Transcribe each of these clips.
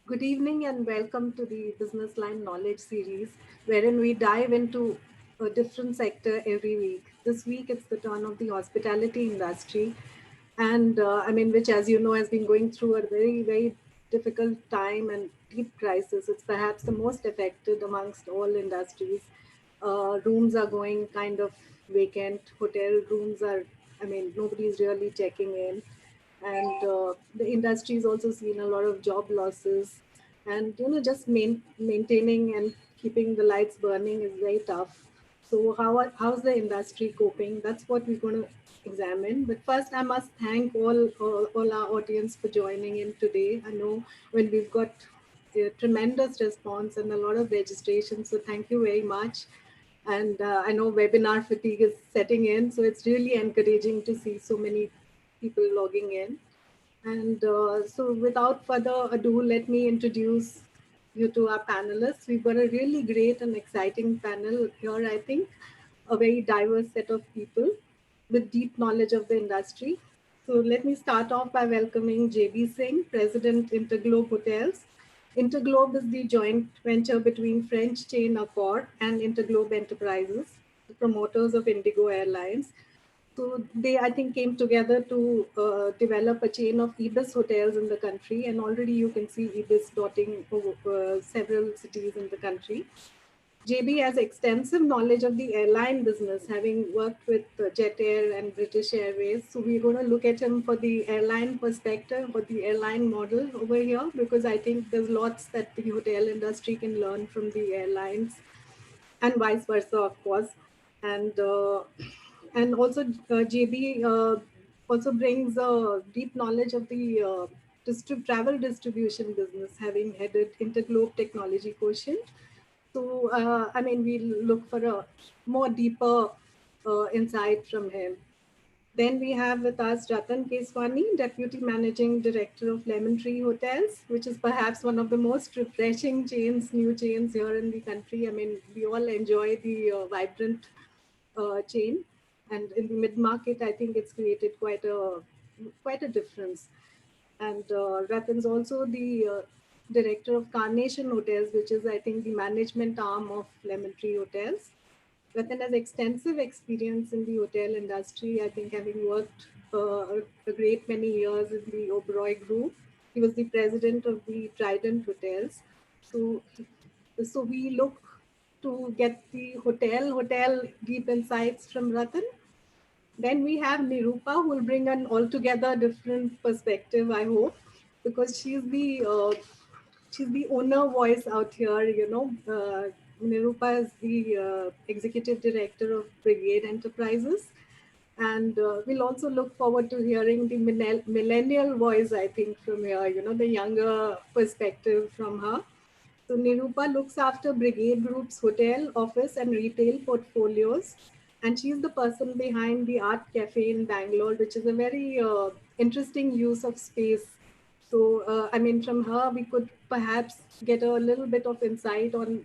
Good evening and welcome to the Business Line Knowledge Series, wherein we dive into a different sector every week. This week it's the turn of the hospitality industry, and which, as you know, has been going through a very, very difficult time and deep crisis. It's perhaps the most affected amongst all industries. Rooms are going kind of vacant. Hotel rooms are, nobody's really checking in, and the industry is also seen a lot of job losses, and just maintaining and keeping the lights burning is very tough. So how's the industry coping? That's what we're going to examine. But first, I must thank all our audience for joining in today. I know when we've got a tremendous response and a lot of registration, so thank you very much. And I know webinar fatigue is setting in, so it's really encouraging to see so many people logging in. And so without further ado, let me introduce you to our panelists. We've got a really great and exciting panel here, I think, a very diverse set of people with deep knowledge of the industry. So let me start off by welcoming JB Singh, President, Interglobe Hotels. Interglobe is the joint venture between French chain Accor and Interglobe Enterprises, the promoters of Indigo Airlines. So they, I think, came together to develop a chain of Ibis hotels in the country, and already you can see Ibis dotting over several cities in the country. JB has extensive knowledge of the airline business, having worked with Jet Air and British Airways. So we're going to look at him for the airline perspective or the airline model over here, because I think there's lots that the hotel industry can learn from the airlines, and vice versa, of course. And also JB also brings a deep knowledge of the travel distribution business, having headed Interglobe Technology Quotient. So, we look for a more deeper insight from him. Then we have with us Rathan Keswani, Deputy Managing Director of Lemon Tree Hotels, which is perhaps one of the most refreshing chains, new chains here in the country. I mean, we all enjoy the vibrant chain, and in the mid market, I think it's created quite a difference. And Rathan's also the director of Carnation Hotels, which is, I think, the management arm of Lemon Tree Hotels. Rathan has extensive experience in the hotel industry, I think, having worked a great many years in the Oberoi Group. He was the president of the Trident Hotels. So, so we look to get the hotel deep insights from Rathan. Then we have Nirupa, who will bring an altogether different perspective, I hope, because she's the owner voice out here. Nirupa is the executive director of Brigade Enterprises, and we'll also look forward to hearing the millennial voice, I think, from here. The younger perspective from her. So Nirupa looks after Brigade Group's hotel, office, and retail portfolios. And she's the person behind the Art Cafe in Bangalore, which is a very interesting use of space. So, from her, we could perhaps get a little bit of insight on,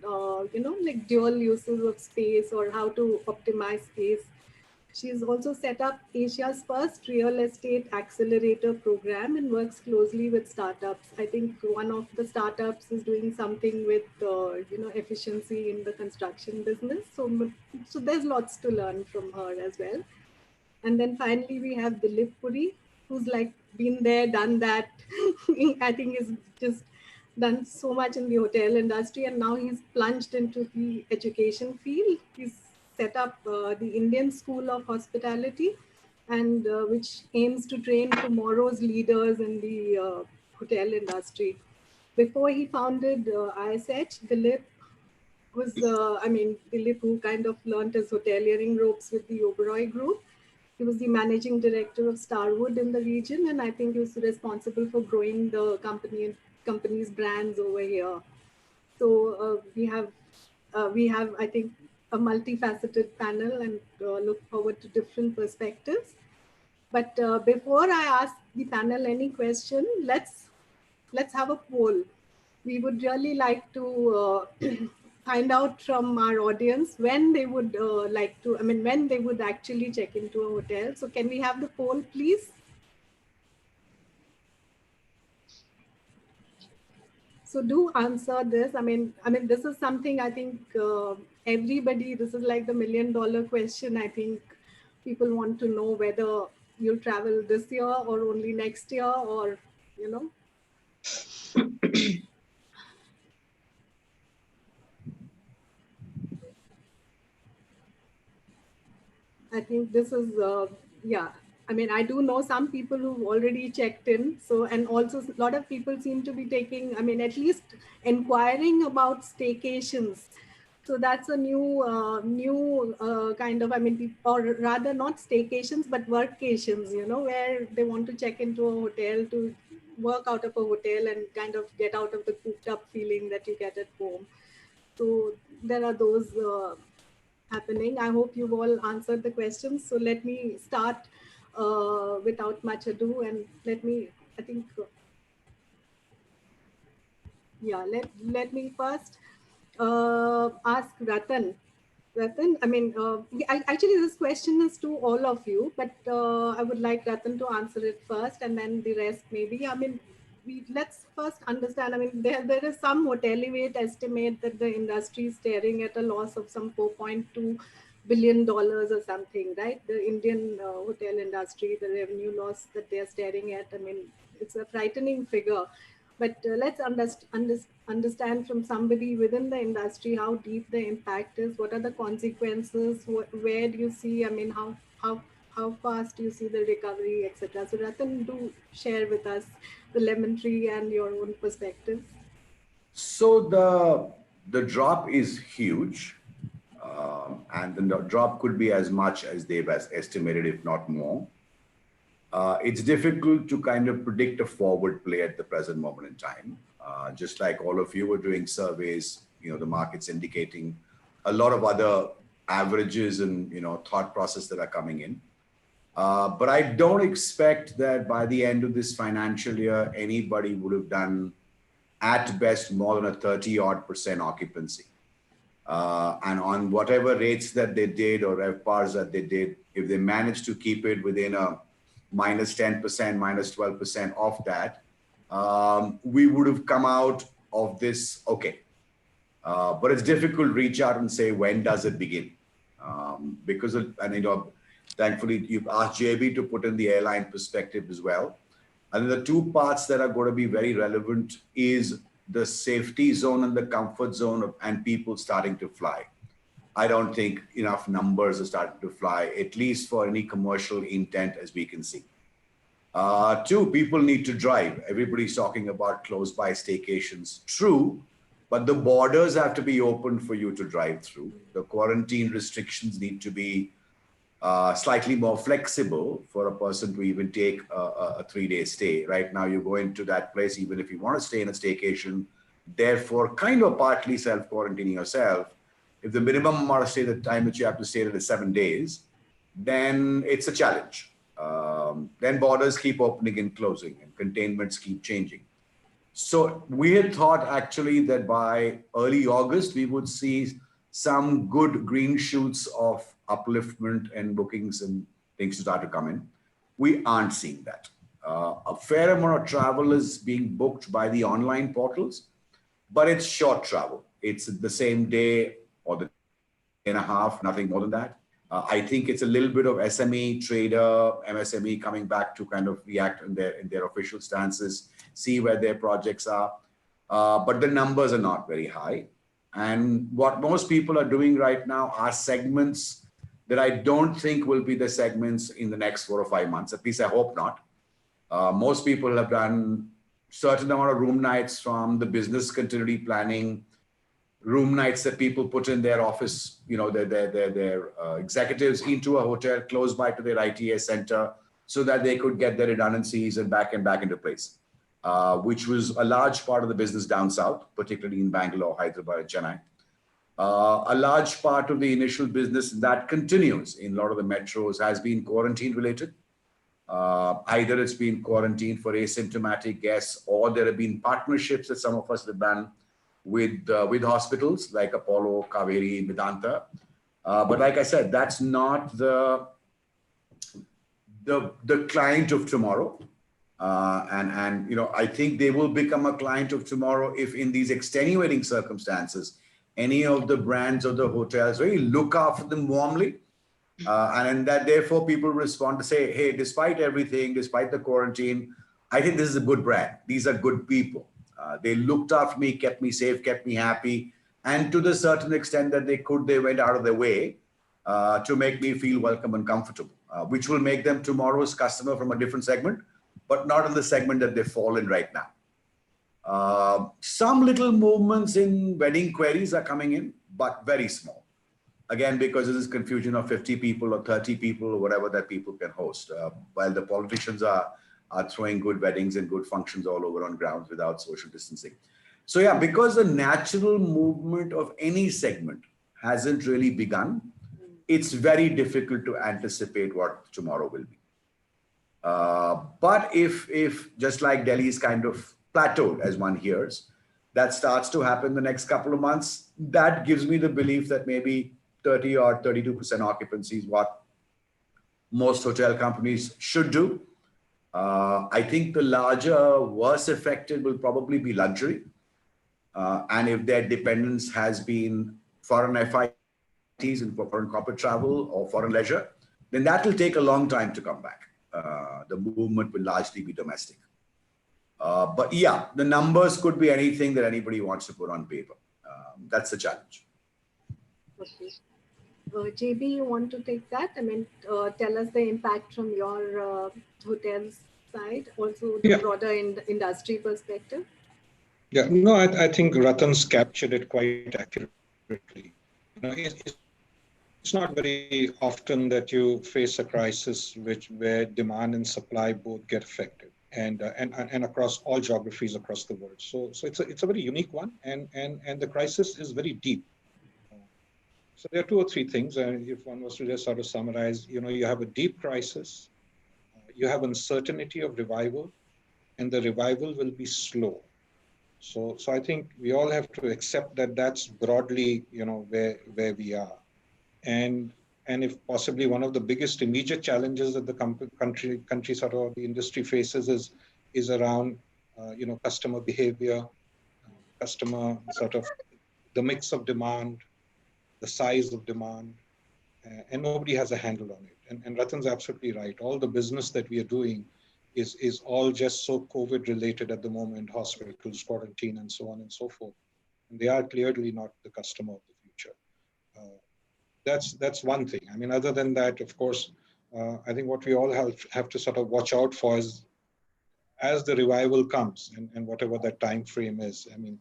like dual uses of space or how to optimize space. She's also set up Asia's first real estate accelerator program and works closely with startups. I think one of the startups is doing something with efficiency in the construction business. So there's lots to learn from her as well. And then finally we have Dilip Puri, who's like been there, done that. I think he's just done so much in the hotel industry, and now he's plunged into the education field. He's set up the Indian School of Hospitality, and which aims to train tomorrow's leaders in the hotel industry. Before he founded ISH, Dilip Dilip, who kind of learned his hoteliering ropes with the Oberoi Group. He was the managing director of Starwood in the region, and I think he was responsible for growing the company's brands over here. So we have, I think, a multifaceted panel, and look forward to different perspectives. But before I ask the panel any question, let's have a poll. We would really like to find out from our audience when they would when they would actually check into a hotel. So can we have the poll, please? So do answer this. I mean, this is something I think everybody. This is like the $1 million question. I think people want to know whether you'll travel this year or only next year, or you know. I think this is, yeah. I mean, I do know some people who've already checked in. So, and also a lot of people seem to be taking, I mean, at least inquiring about staycations. So that's a new kind of, I mean, or rather not staycations, but workations, where they want to check into a hotel to work out of a hotel and kind of get out of the cooped up feeling that you get at home. So there are those happening. I hope you've all answered the questions. So let me start without much ado, and I think, yeah, let me first ask Rathan. Rathan, I mean, actually, this question is to all of you, but I would like Rathan to answer it first, and then the rest maybe. I mean, let's first understand. I mean, there is some Hotelivate estimate that the industry is staring at a loss of some $4.2 billion or something, right? The Indian hotel industry, the revenue loss that they're staring at. I mean, it's a frightening figure. But let's understand from somebody within the industry how deep the impact is. What are the consequences? Where do you see? I mean, how fast do you see the recovery, etc. So Rathan, do share with us the lemon tree and your own perspective. So the drop is huge, and the drop could be as much as they've estimated, if not more. It's difficult to kind of predict a forward play at the present moment in time. Just like all of you were doing surveys, the market's indicating a lot of other averages and thought process that are coming in. But I don't expect that by the end of this financial year, anybody would have done at best more than a 30-odd% occupancy. And on whatever rates that they did or RevPARs that they did, if they managed to keep it within a minus 10%, minus 12% of that, we would have come out of this okay. But it's difficult to reach out and say, when does it begin? Because, thankfully, you've asked JB to put in the airline perspective as well. And the two parts that are going to be very relevant is the safety zone and the comfort zone and people starting to fly. I don't think enough numbers are starting to fly, at least for any commercial intent as we can see. Two, people need to drive. Everybody's talking about close by staycations. True, but the borders have to be open for you to drive through. The quarantine restrictions need to be slightly more flexible for a person to even take a 3-day stay. Right now, you go into that place, even if you want to stay in a staycation, therefore kind of partly self-quarantining yourself. If the minimum amount of stay, the time that you have to stay there is 7 days, then it's a challenge. Then borders keep opening and closing and containments keep changing. So we had thought actually that by early August, we would see some good green shoots of upliftment and bookings and things to start to come in. We aren't seeing that. A fair amount of travel is being booked by the online portals, but it's short travel. It's the same day or the day and a half, nothing more than that. I think it's a little bit of SME, trader, MSME coming back to kind of react in their official stances, see where their projects are. But the numbers are not very high. And what most people are doing right now are segments that I don't think will be the segments in the next 4 or 5 months. At least I hope not. Most people have done certain amount of room nights from the business continuity planning, room nights that people put in their office, their executives into a hotel close by to their ITA center so that they could get their redundancies and back into place, which was a large part of the business down south, particularly in Bangalore, Hyderabad, and Chennai. A large part of the initial business that continues in a lot of the metros has been quarantine related. Either it's been quarantine for asymptomatic guests, or there have been partnerships that some of us have done with hospitals like Apollo, Kaveri, Medanta. But like I said, that's not the client of tomorrow. And I think they will become a client of tomorrow if in these extenuating circumstances, any of the brands or the hotels really look after them warmly. And in that, therefore, people respond to say, hey, despite everything, despite the quarantine, I think this is a good brand. These are good people. They looked after me, kept me safe, kept me happy. And to the certain extent that they could, they went out of their way to make me feel welcome and comfortable, which will make them tomorrow's customer from a different segment, but not in the segment that they fall in right now. Some little movements in wedding queries are coming in, but very small. Again, because of this confusion of 50 people or 30 people or whatever that people can host, while the politicians are throwing good weddings and good functions all over on grounds without social distancing. So yeah, because the natural movement of any segment hasn't really begun, it's very difficult to anticipate what tomorrow will be. But if just like Delhi's kind of plateaued, as one hears, that starts to happen the next couple of months, that gives me the belief that maybe 30 or 32% occupancy is what most hotel companies should do. I think the larger, worse affected will probably be luxury. And if their dependence has been foreign FITs and for foreign corporate travel or foreign leisure, then that will take a long time to come back. The movement will largely be domestic. But yeah, the numbers could be anything that anybody wants to put on paper. That's the challenge. Okay. JB, you want to take that? I mean, tell us the impact from your hotel side, also the Yeah, broader industry perspective. yeah. No, I think Rathan's captured it quite accurately. It's not very often that you face a crisis where demand and supply both get affected, and across all geographies across the world. So it's a very unique one, and the crisis is very deep. Uh, So there are two or three things. If one was to just sort of summarize, you have a deep crisis, you have uncertainty of revival, and the revival will be slow. So I think we all have to accept that that's broadly, where we are. And and if possibly one of the biggest immediate challenges that the country sort of the industry faces is around, customer behavior, customer sort of the mix of demand, the size of demand, and nobody has a handle on it. And Rathan's absolutely right. All the business that we are doing is all just so COVID related at the moment, hospitals, quarantine, and so on and so forth. And they are clearly not the customer of the future. Uh, that's one thing. I mean, other than that, of course, I think what we all have to sort of watch out for is as the revival comes and whatever that time frame is. I mean,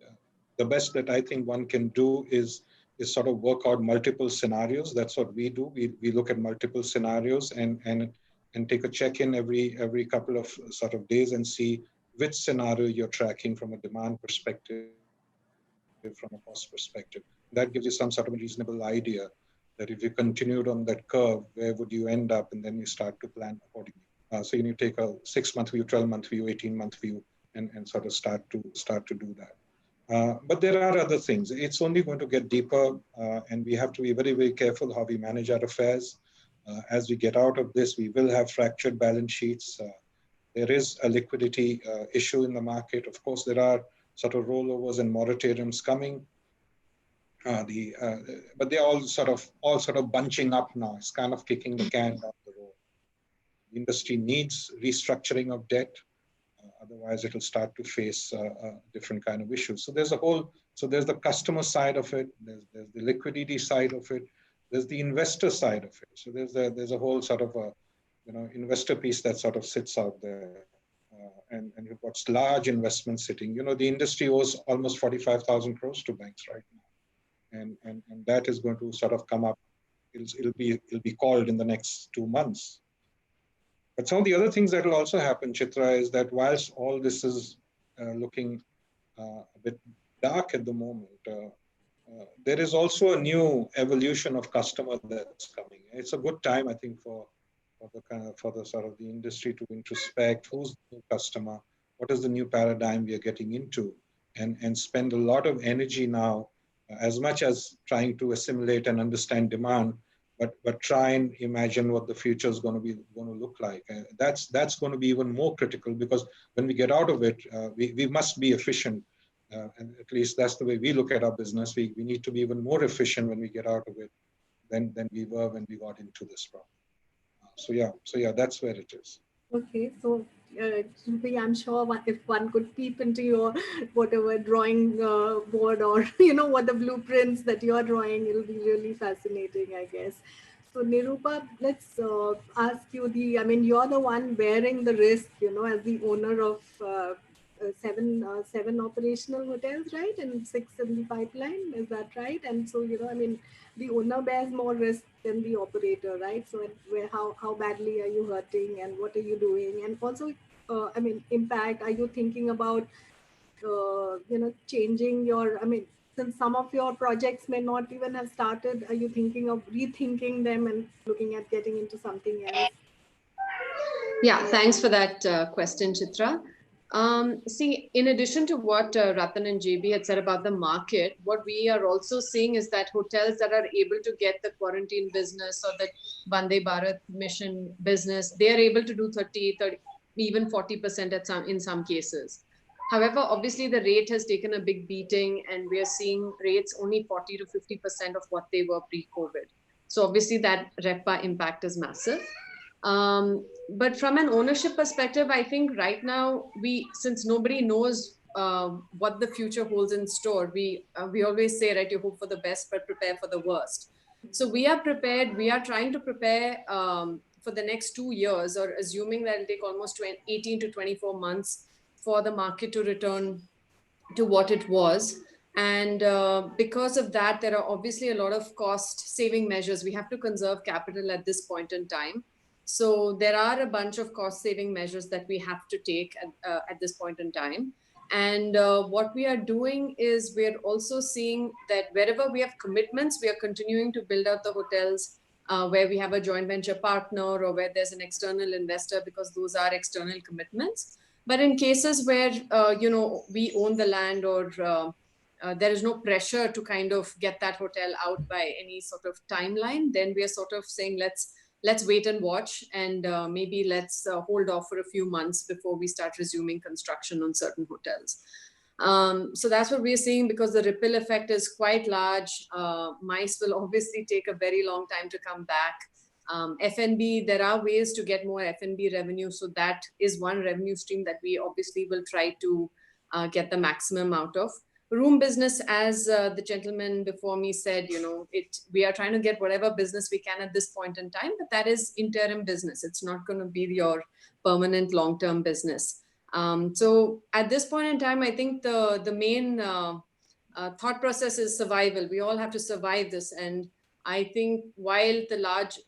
uh, the best that I think one can do is sort of work out multiple scenarios. That's what we do. We look at multiple scenarios and take a check-in every couple of sort of days and see which scenario you're tracking from a demand perspective, from a cost perspective. That gives you some sort of a reasonable idea that if you continued on that curve, where would you end up? And then you start to plan accordingly. So you need to take a 6-month view, 12-month view, 18-month view, and sort of start to do that. But there are other things. It's only going to get deeper, and we have to be very, very careful how we manage our affairs. As we get out of this, we will have fractured balance sheets. There is a liquidity issue in the market. Of course, there are sort of rollovers and moratoriums coming. But they're all sort of bunching up now. It's kind of kicking the can down the road. The industry needs restructuring of debt. Otherwise, it'll start to face different kind of issues. So there's the customer side of it. There's the liquidity side of it. There's the investor side of it. So there's a whole sort of a, investor piece that sort of sits out there. And you've got large investments sitting. The industry owes almost 45,000 crores to banks right now. And that is going to sort of come up. It'll be called in the next 2 months. But some of the other things that will also happen, Chitra, is that whilst all this is looking a bit dark at the moment, there is also a new evolution of customer that's coming. It's a good time, I think, for the sort of the industry to introspect who's the new customer, what is the new paradigm we are getting into, and spend a lot of energy now, as much as trying to assimilate and understand demand, but try and imagine what the future is going to look like. And that's going to be even more critical, because when we get out of it, we must be efficient. And at least that's the way we look at our business. We need to be even more efficient when we get out of it than we were when we got into this problem. So yeah, that's where it is. Okay, so Shruti, I'm sure if one could peep into your whatever drawing board, or what the blueprints that you're drawing, it'll be really fascinating, I guess. So Nirupa, let's ask you I mean, you're the one bearing the risk, as the owner of seven operational hotels, right? And six in the pipeline, is that right? And so, I mean, the owner bears more risk than the operator, right? So how badly are you hurting, and what are you doing? And also, I mean, impact, are you thinking about, changing your, I mean, since some of your projects may not even have started, are you thinking of rethinking them and looking at getting into something else? Yeah, thanks for that question, Chitra. See, in addition to what Rathan and JB had said about the market, what we are also seeing is that hotels that are able to get the quarantine business or the Vande Bharat mission business, they are able to do 30, even 40% in some cases. However, obviously the rate has taken a big beating, and we are seeing rates only 40 to 50% of what they were pre-COVID. So obviously that RevPAR impact is massive. But from an ownership perspective, I think right now since nobody knows what the future holds in store, we always say, right, you hope for the best but prepare for the worst. So we are prepared. We are trying to prepare for the next 2 years, or assuming that it'll take almost 18 to 24 months for the market to return to what it was. And because of that, there are obviously a lot of cost saving measures. We have to conserve capital at this point in time. So there are a bunch of cost saving measures that we have to take at this point in time. And what we are doing is we're also seeing that wherever we have commitments, we are continuing to build out the hotels where we have a joint venture partner or where there's an external investor, because those are external commitments. But in cases where, we own the land, or there is no pressure to kind of get that hotel out by any sort of timeline, then we are sort of saying, let's wait and watch, and maybe let's hold off for a few months before we start resuming construction on certain hotels. So that's what we're seeing, because the ripple effect is quite large. MICE will obviously take a very long time to come back. F&B, there are ways to get more F&B revenue. So that is one revenue stream that we obviously will try to get the maximum out of. Room business, as the gentleman before me said, we are trying to get whatever business we can at this point in time, but that is interim business. It's not going to be your permanent long-term business. So at this point in time, I think the main thought process is survival. We all have to survive this. And I think while the large,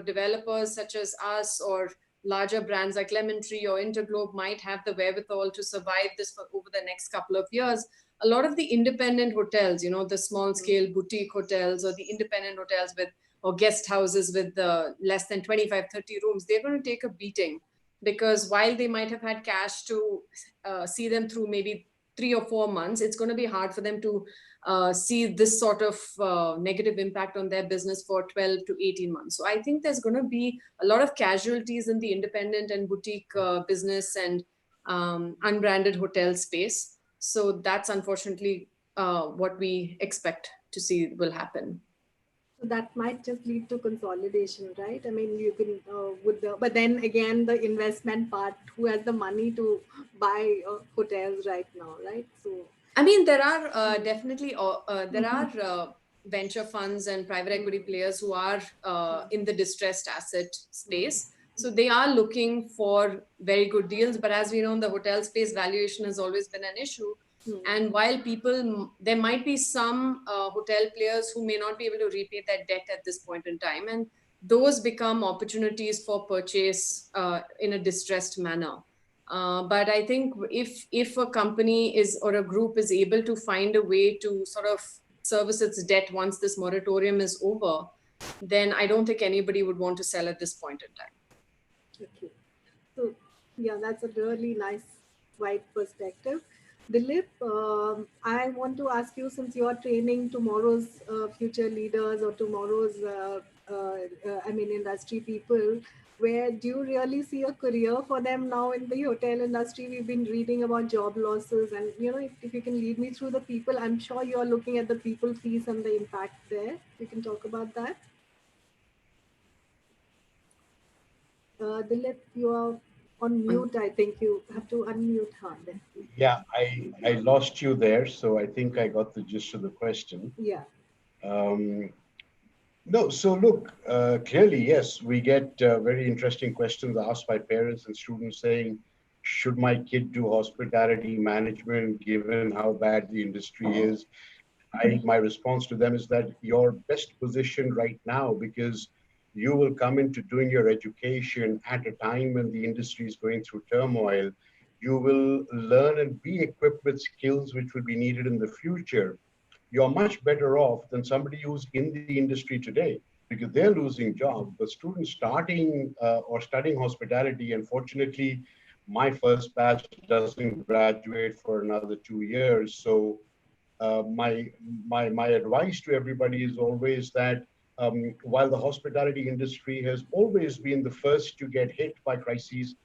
developers such as us, or larger brands like Lemon Tree or Interglobe might have the wherewithal to survive this for over the next couple of years, a lot of the independent hotels, the small scale boutique hotels, or the independent hotels or guest houses with less than 25, 30 rooms, they're going to take a beating, because while they might have had cash to see them through maybe 3 or 4 months, it's going to be hard for them to see this sort of negative impact on their business for 12 to 18 months. So I think there's going to be a lot of casualties in the independent and boutique business and unbranded hotel space. So that's unfortunately what we expect to see will happen. So that might just lead to consolidation, right? I mean, you can but then again, the investment part, who has the money to buy hotels right now, right? So I mean, there are definitely there are venture funds and private equity players who are in the distressed asset space. So they are looking for very good deals. But as we know, in the hotel space, valuation has always been an issue. And while there might be some hotel players who may not be able to repay their debt at this point in time. And those become opportunities for purchase in a distressed manner. But I think if a company or a group is able to find a way to sort of service its debt once this moratorium is over, then I don't think anybody would want to sell at this point in time. Okay. So, yeah, that's a really nice, wide perspective. Dilip, I want to ask you, since you are training tomorrow's future leaders or tomorrow's industry people, where do you really see a career for them now in the hotel industry? We've been reading about job losses, and if you can lead me through the people, I'm sure you're looking at the people piece and the impact there. We can talk about that. Dilip, you are on mute. I think you have to unmute her then. Yeah, I lost you there, so I think I got the gist of the question. Yeah. Um, no, so look, clearly, yes, we get very interesting questions asked by parents and students saying, should my kid do hospitality management given how bad the industry is? My response to them is that you're best positioned right now because you will come into doing your education at a time when the industry is going through turmoil. You will learn and be equipped with skills which will be needed in the future. You're much better off than somebody who's in the industry today because they're losing jobs. But students starting or studying hospitality, unfortunately, my first batch doesn't graduate for another 2 years. So my advice to everybody is always that while the hospitality industry has always been the first to get hit by crises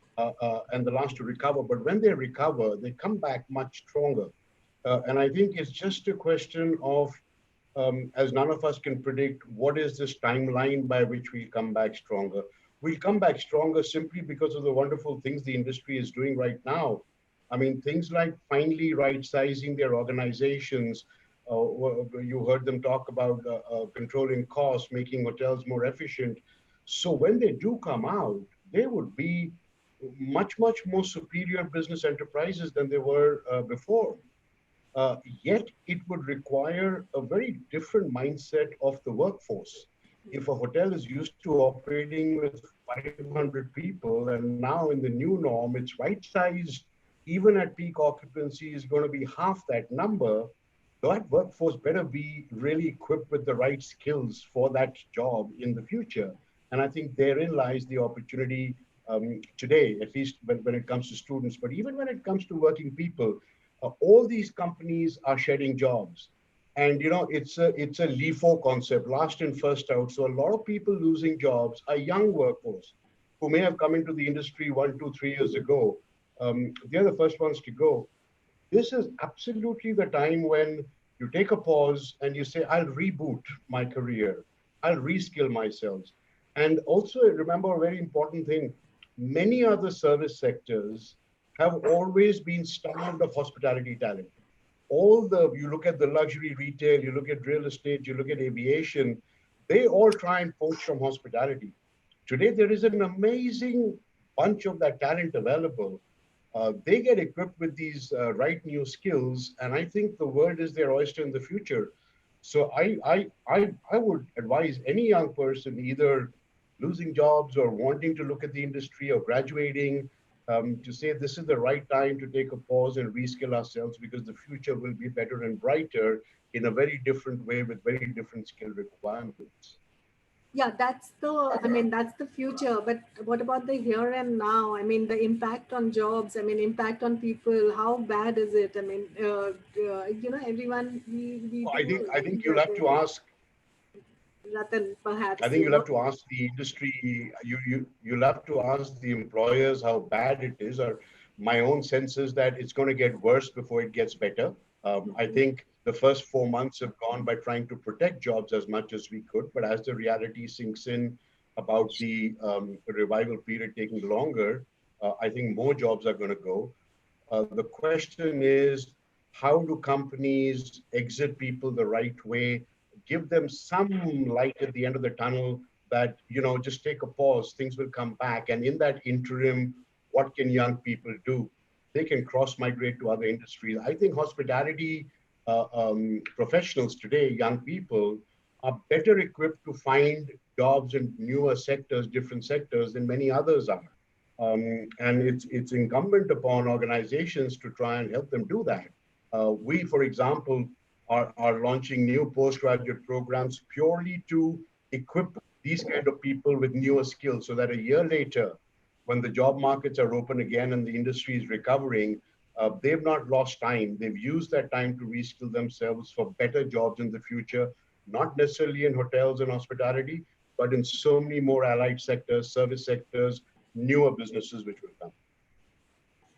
and the last to recover, but when they recover, they come back much stronger. And I think it's just a question of, as none of us can predict, what is this timeline by which we'll come back stronger. We'll come back stronger simply because of the wonderful things the industry is doing right now. I mean, things like finally right sizing their organizations. You heard them talk about controlling costs, making hotels more efficient. So when they do come out, they would be much, much more superior business enterprises than they were before. Yet it would require a very different mindset of the workforce. If a hotel is used to operating with 500 people and now in the new norm, it's right sized, even at peak occupancy, is going to be half that number, that workforce better be really equipped with the right skills for that job in the future. And I think therein lies the opportunity today, at least when it comes to students, but even when it comes to working people, all these companies are shedding jobs. And it's a LIFO concept, last in, first out. So a lot of people losing jobs are young workforce who may have come into the industry 1, 2, 3 years ago. They're the first ones to go. This is absolutely the time when you take a pause and you say, I'll reboot my career. I'll reskill myself. And also remember a very important thing. Many other service sectors have always been starved of hospitality talent. You look at the luxury retail, you look at real estate, you look at aviation, they all try and poach from hospitality. Today, there is an amazing bunch of that talent available. They get equipped with these right new skills, and I think the world is their oyster in the future. So I would advise any young person either losing jobs or wanting to look at the industry or graduating to say this is the right time to take a pause and reskill ourselves because the future will be better and brighter in a very different way with very different skill requirements. Yeah, that's the future. But what about the here and now? I mean, the impact on jobs, I mean, impact on people, how bad is it? I mean, everyone, we do I think you'll have the to ask. Rathan, I perhaps, think you'll have to ask the industry. You'll have to ask the employers how bad it is. Or my own sense is that it's going to get worse before it gets better. I think the first 4 months have gone by trying to protect jobs as much as we could, but as the reality sinks in about the revival period taking longer, I think more jobs are going to go. The question is, how do companies exit people the right way, give them some light at the end of the tunnel that, just take a pause, things will come back. And in that interim, what can young people do? They can cross migrate to other industries. I think hospitality professionals today, young people, are better equipped to find jobs in newer sectors, different sectors than many others are. And it's incumbent upon organizations to try and help them do that. We, for example, are launching new postgraduate programs purely to equip these kind of people with newer skills so that a year later, when the job markets are open again and the industry is recovering, they've not lost time. They've used that time to reskill themselves for better jobs in the future, not necessarily in hotels and hospitality, but in so many more allied sectors, service sectors, newer businesses which will come.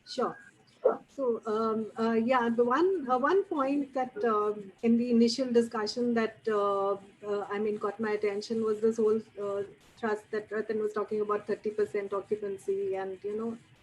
Sure. So yeah, the one point that in the initial discussion that I mean caught my attention was this whole thrust that Rathan was talking about 30% occupancy and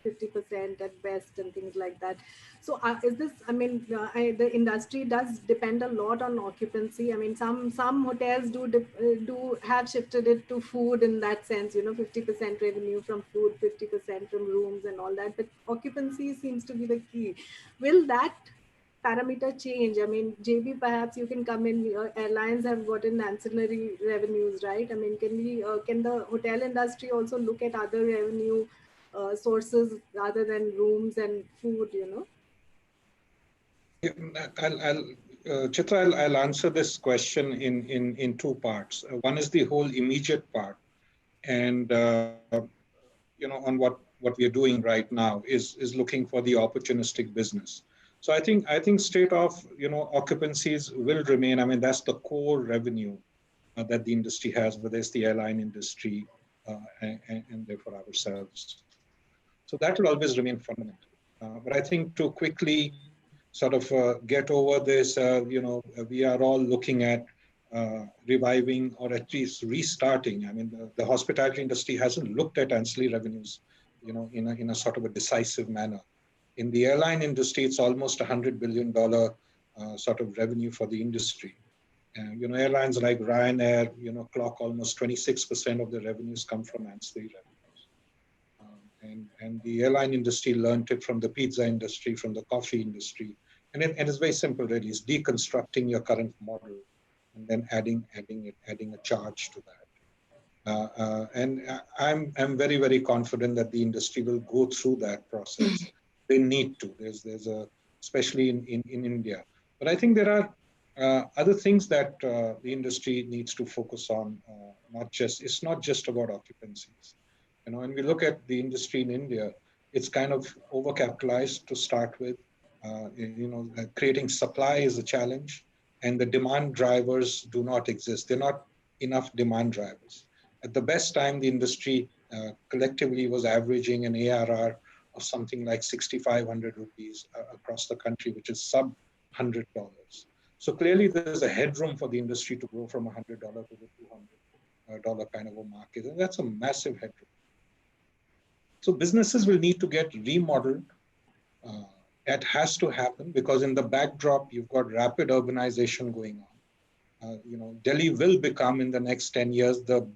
50% at best and things like that. So is this? I mean, the industry does depend a lot on occupancy. I mean, some hotels do have shifted it to food in that sense. 50% revenue from food, 50% from rooms and all that. But occupancy seems to be the key. Will that parameter change? I mean, JB, perhaps you can come in. Airlines have gotten ancillary revenues, right? I mean, can the hotel industry also look at other revenue sources rather than rooms and food? Yeah, Chitra, I'll answer this question in two parts. One is the whole immediate part, and on what we are doing right now is looking for the opportunistic business. So I think straight off, occupancies will remain. I mean, that's the core revenue that the industry has, whether it's the airline industry and therefore ourselves. So that will always remain fundamental. But I think to quickly sort of get over this, we are all looking at reviving or at least restarting. I mean, the hospitality industry hasn't looked at ancillary revenues, in a sort of a decisive manner. In the airline industry, it's almost $100 billion sort of revenue for the industry. Airlines like Ryanair, clock almost 26% of their revenues come from ancillary revenues. And the airline industry learned it from the pizza industry, from the coffee industry. And it's very simple, really. It's deconstructing your current model and then adding a charge to that. And I'm very, very confident that the industry will go through that process. They need to. There's especially in India. But I think there are other things that the industry needs to focus on. It's not just about occupancies. When we look at the industry in India, it's kind of overcapitalized to start with. Creating supply is a challenge, and the demand drivers do not exist. They're not enough demand drivers. At the best time, the industry collectively was averaging an ARR of something like 6,500 rupees across the country, which is sub $100. So clearly, there's a headroom for the industry to grow from $100 to the $200 kind of a market, and that's a massive headroom. So businesses will need to get remodeled. That has to happen because in the backdrop, you've got rapid urbanization going on. Delhi will become in the next 10 years the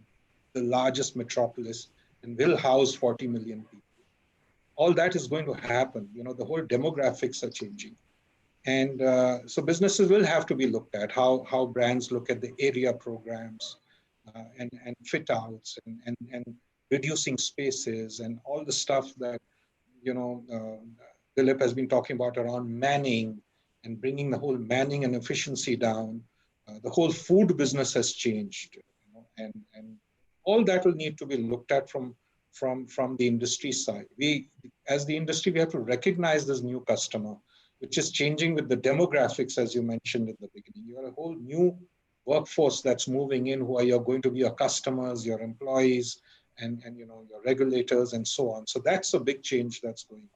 largest metropolis and will house 40 million people. All that is going to happen. The whole demographics are changing. And so businesses will have to be looked at, how brands look at the area programs and fit outs and reducing spaces and all the stuff that, Dilip has been talking about around manning and bringing the whole manning and efficiency down. The whole food business has changed, and all that will need to be looked at from the industry side. As the industry, we have to recognize this new customer, which is changing with the demographics, as you mentioned in the beginning. You have a whole new workforce that's moving in, who are going to be your customers, your employees, and your regulators, and so on. So that's a big change that's going on.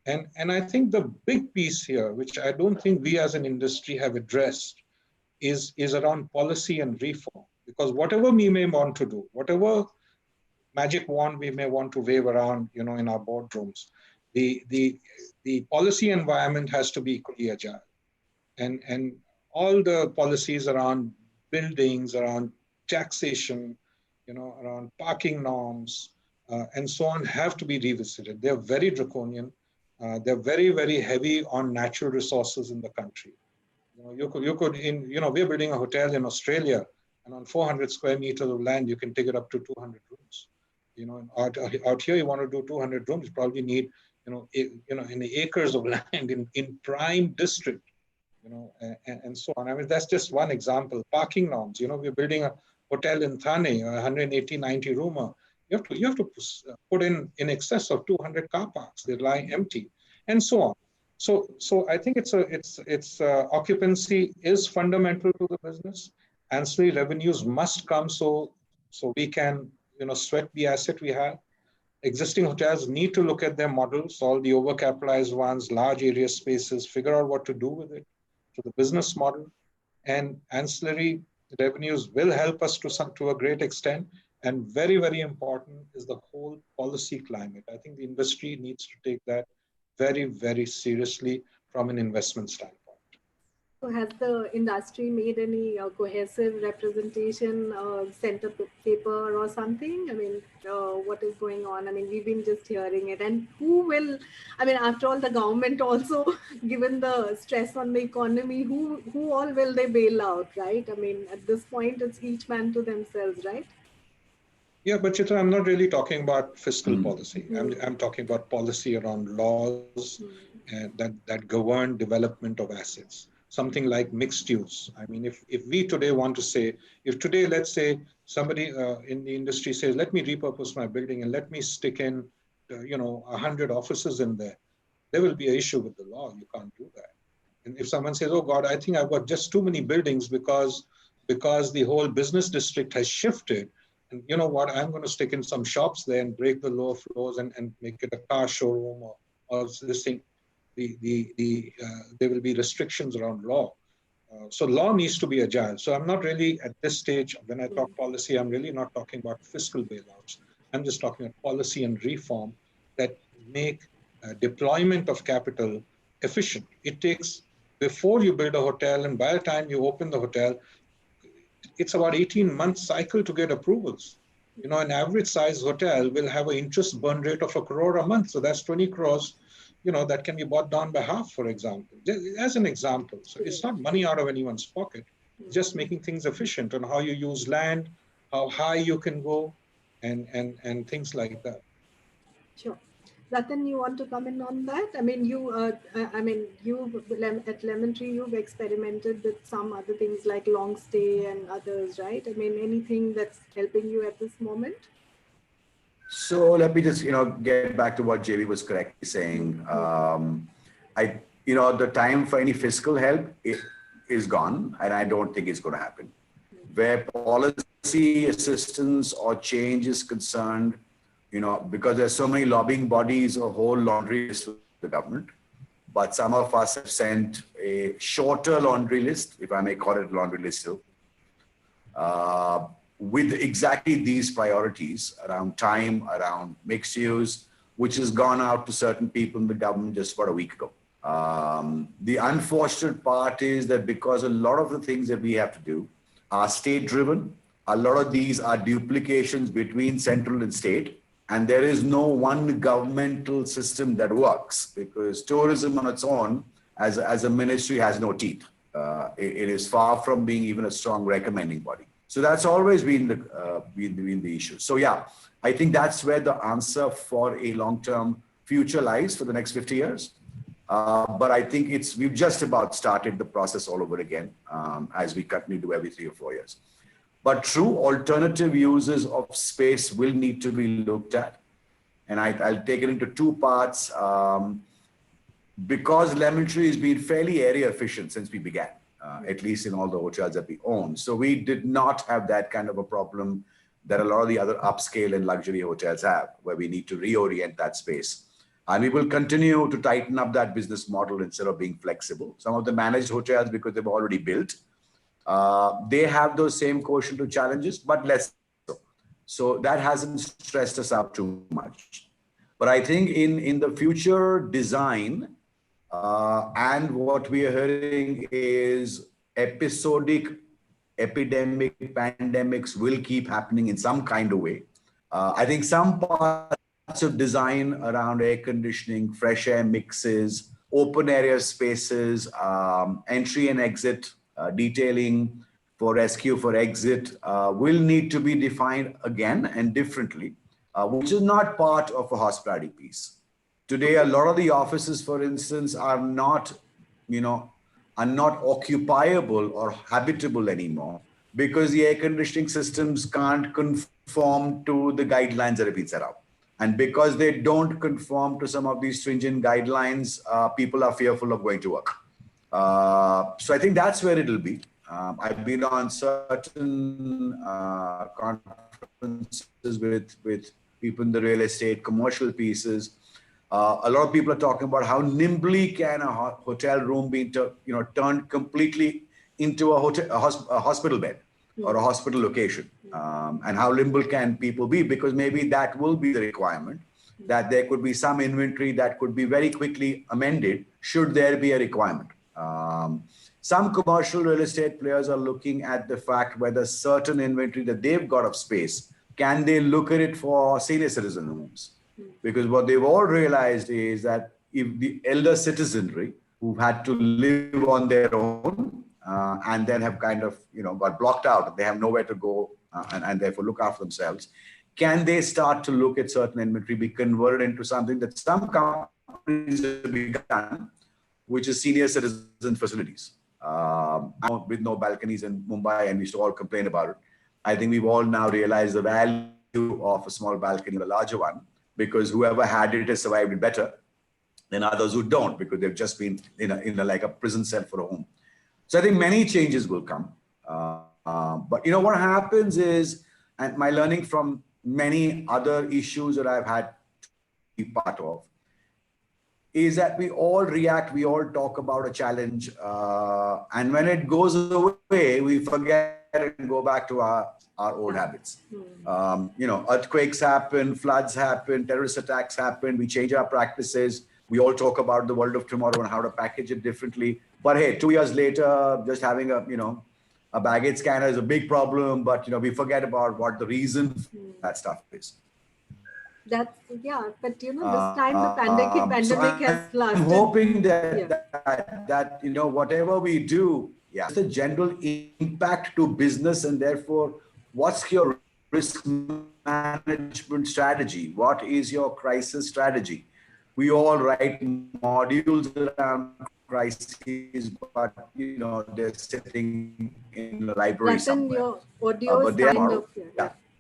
And I think the big piece here, which I don't think we as an industry have addressed, is around policy and reform. Because whatever we may want to do, whatever magic wand we may want to wave around, in our boardrooms, the policy environment has to be equally agile. And all the policies around buildings, around taxation, around parking norms, and so on have to be revisited. They're very draconian. They're very, very heavy on natural resources in the country. We're building a hotel in Australia, and on 400 square meters of land, you can take it up to 200 rooms. Out here, you want to do 200 rooms, you probably need, in acres of land in prime district, and so on. I mean, that's just one example. Parking norms. We're building a hotel in Thane, 180, 90 roomer. You have to put in excess of 200 car parks. They're lying empty, and so on. So I think it's occupancy is fundamental to the business. Ancillary revenues must come so so we can, sweat the asset we have. Existing hotels need to look at their models, all the overcapitalized ones, large area spaces, figure out what to do with it. So the business model and ancillary revenues will help us to a great extent. And very, very important is the whole policy climate. I think the industry needs to take that very, very seriously from an investment standpoint. So has the industry made any cohesive representation, sent a paper or something? I mean, what is going on? I mean, we've been just hearing it. And who will, I mean, after all, the government also, given the stress on the economy, who all will they bail out, right? I mean, at this point, it's each man to themselves, right? Yeah, but Chitra, I'm not really talking about fiscal policy. I'm talking about policy around laws that govern development of assets. Something like mixed use. I mean, if we today want to say, if today, let's say somebody in the industry says, let me repurpose my building and let me stick in, 100 offices in there will be an issue with the law. You can't do that. And if someone says, oh God, I think I've got just too many buildings because the whole business district has shifted, and you know what, I'm going to stick in some shops there and break the lower floors and make it a car showroom or this thing. There will be restrictions around law. So law needs to be agile. So I'm not really at this stage, when I talk policy, I'm really not talking about fiscal bailouts. I'm just talking about policy and reform that make deployment of capital efficient. It takes, before you build a hotel and by the time you open the hotel, it's about 18-month cycle to get approvals. An average size hotel will have an interest burn rate of 1 crore a month. So that's 20 crores, that can be bought down by half, for example, as an example. So it's not money out of anyone's pocket, just making things efficient on how you use land, how high you can go, and things like that. Sure. Rathan, you want to comment on that? I mean, you at Lemon Tree, you've experimented with some other things like long stay and others, right? I mean, anything that's helping you at this moment? So let me just, get back to what JB was correctly saying. The time for any fiscal help is gone, and I don't think it's going to happen. Where policy assistance or change is concerned, because there's so many lobbying bodies, a whole laundry list with the government. But some of us have sent a shorter laundry list, if I may call it a laundry list still, with exactly these priorities around time, around mixed use, which has gone out to certain people in the government just about a week ago. The unfortunate part is that because a lot of the things that we have to do are state-driven, a lot of these are duplications between central and state, and there is no one governmental system that works, because tourism on its own, as a ministry, has no teeth. It is far from being even a strong recommending body. So that's always been the issue. So yeah, I think that's where the answer for a long-term future lies for the next 50 years. But I think we've just about started the process all over again, as we continue to do every 3 or 4 years. But true alternative uses of space will need to be looked at. And I'll take it into 2 parts. Because Lemon Tree has been fairly area efficient since we began, at least in all the hotels that we own. So we did not have that kind of a problem that a lot of the other upscale and luxury hotels have, where we need to reorient that space. And we will continue to tighten up that business model instead of being flexible. Some of the managed hotels, because they've already built, they have those same quotient of challenges, but less so. So that hasn't stressed us out too much. But I think in the future design, and what we are hearing is episodic epidemic pandemics will keep happening in some kind of way. I think some parts of design around air conditioning, fresh air mixes, open area spaces, entry and exit, detailing for rescue, for exit, will need to be defined again and differently, which is not part of a hospitality piece. Today, a lot of the offices, for instance, are not occupiable or habitable anymore because the air conditioning systems can't conform to the guidelines that have been set up. And because they don't conform to some of these stringent guidelines, people are fearful of going to work. So I think that's where it'll be. I've been on certain conferences with people in the real estate, commercial pieces. A lot of people are talking about how nimbly can a hotel room be turned completely into a hospital bed or a hospital location, and how nimble can people be, because maybe that will be the requirement, that there could be some inventory that could be very quickly amended should there be a requirement. Some commercial real estate players are looking at the fact whether certain inventory that they've got of space, can they look at it for senior citizen homes? Because what they've all realized is that if the elder citizenry who've had to live on their own and then have kind of got blocked out, they have nowhere to go and therefore look after themselves, can they start to look at certain inventory be converted into something that some companies have begun, which is senior citizen facilities, with no balconies in Mumbai, and we used to all complain about it. I think we've all now realized the value of a small balcony, a larger one, because whoever had it has survived it better than others who don't, because they've just been in a like a prison cell for a home. So I think many changes will come. But what happens is, and my learning from many other issues that I've had to be part of, is that we all react, we all talk about a challenge, and when it goes away, we forget and go back to our old habits. Earthquakes happen, floods happen, terrorist attacks happen, we change our practices, we all talk about the world of tomorrow and how to package it differently. But hey, 2 years later, just having a baggage scanner is a big problem, but we forget about what the reason for that stuff is. But this time the pandemic has lasted. I'm hoping that whatever we do, it's the general impact to business, and therefore, what's your risk management strategy? What is your crisis strategy? We all write modules around crises, but they're sitting in the library somewhere. Your audio is kind of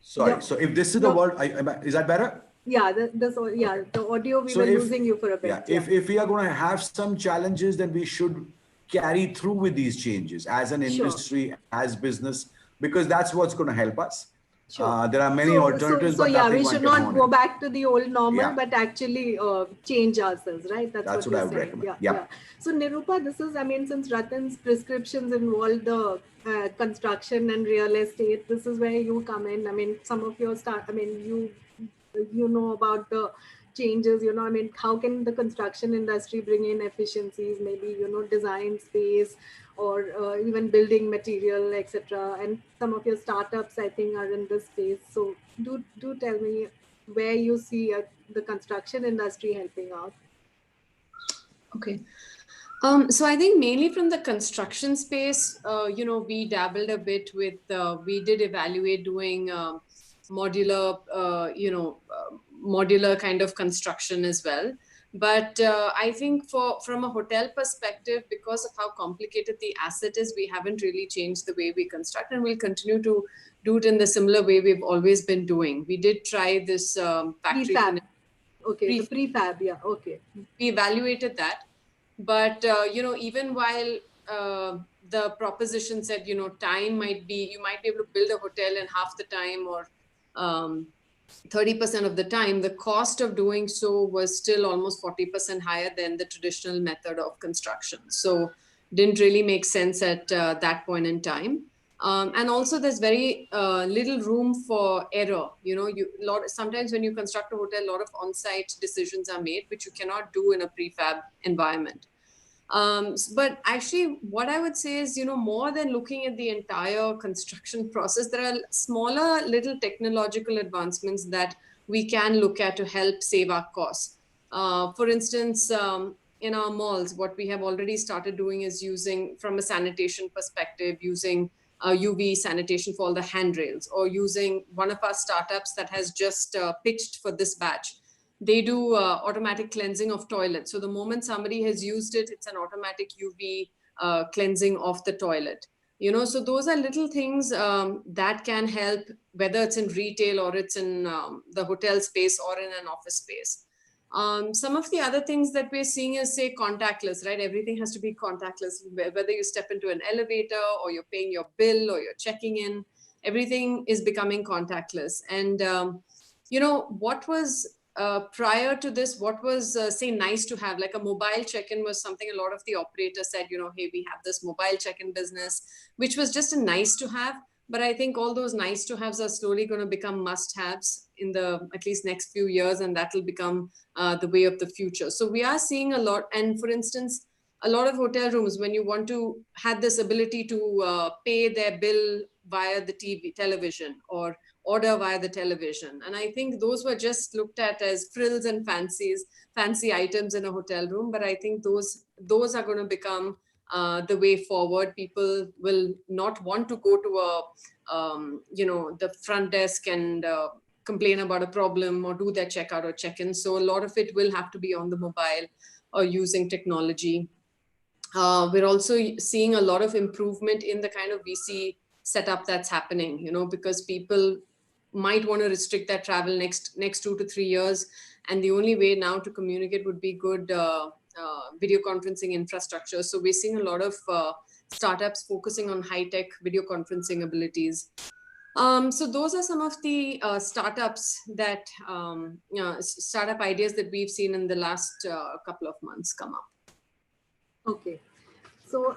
Sorry. Yeah. So if this is the world, is that better? Yeah, the audio we were losing you for a bit. If we are going to have some challenges, then we should carry through with these changes as an industry, as business, because that's what's going to help us. Sure. There are many alternatives, but we should not go back to the old normal, but actually change ourselves, right? That's what I would recommend. Yeah. So Nirupa, this is, since Rathan's prescriptions involve the construction and real estate, this is where you come in. Some of your you know about the changes, how can the construction industry bring in efficiencies, maybe, design space or even building material, etc. And some of your startups, I think, are in this space. So do tell me where you see the construction industry helping out. Okay. So I think mainly from the construction space, we dabbled a bit with, we did evaluate doing modular kind of construction as well. But I think from a hotel perspective, because of how complicated the asset is, we haven't really changed the way we construct, and we'll continue to do it in the similar way we've always been doing. We did try this factory. Prefab. Okay, the prefab, yeah, okay. We evaluated that. But, even while the proposition said, time might be, you might be able to build a hotel in half the time or 30% of the time, the cost of doing so was still almost 40% higher than the traditional method of construction. So didn't really make sense at that point in time. And also there's very little room for error. Sometimes when you construct a hotel, a lot of on-site decisions are made, which you cannot do in a prefab environment. But actually, what I would say is, more than looking at the entire construction process, there are smaller little technological advancements that we can look at to help save our costs. For instance, in our malls, what we have already started doing is using, from a sanitation perspective, using UV sanitation for all the handrails, or using one of our startups that has just pitched for this batch. They do automatic cleansing of toilets. So the moment somebody has used it, it's an automatic UV cleansing of the toilet. So those are little things that can help, whether it's in retail or it's in the hotel space or in an office space. Some of the other things that we're seeing is, say, contactless, right? Everything has to be contactless, whether you step into an elevator or you're paying your bill or you're checking in, everything is becoming contactless. And, what was prior to this, what was, say, nice to have, like a mobile check-in was something a lot of the operators said, hey, we have this mobile check-in business, which was just a nice to have. But I think all those nice to haves are slowly going to become must haves in the at least next few years, and that will become the way of the future. So we are seeing a lot. And for instance, a lot of hotel rooms, when you want to have this ability to pay their bill via the television, or order via the television. And I think those were just looked at as frills and fancy items in a hotel room. But I think those are going to become the way forward. People will not want to go to the front desk and complain about a problem or do their checkout or check-in. So a lot of it will have to be on the mobile or using technology. We're also seeing a lot of improvement in the kind of VC setup that's happening, because people might want to restrict their travel next 2 to 3 years. And the only way now to communicate would be good video conferencing infrastructure. So we're seeing a lot of startups focusing on high-tech video conferencing abilities. So those are some of the startups that, startup ideas that we've seen in the last couple of months come up. Okay. So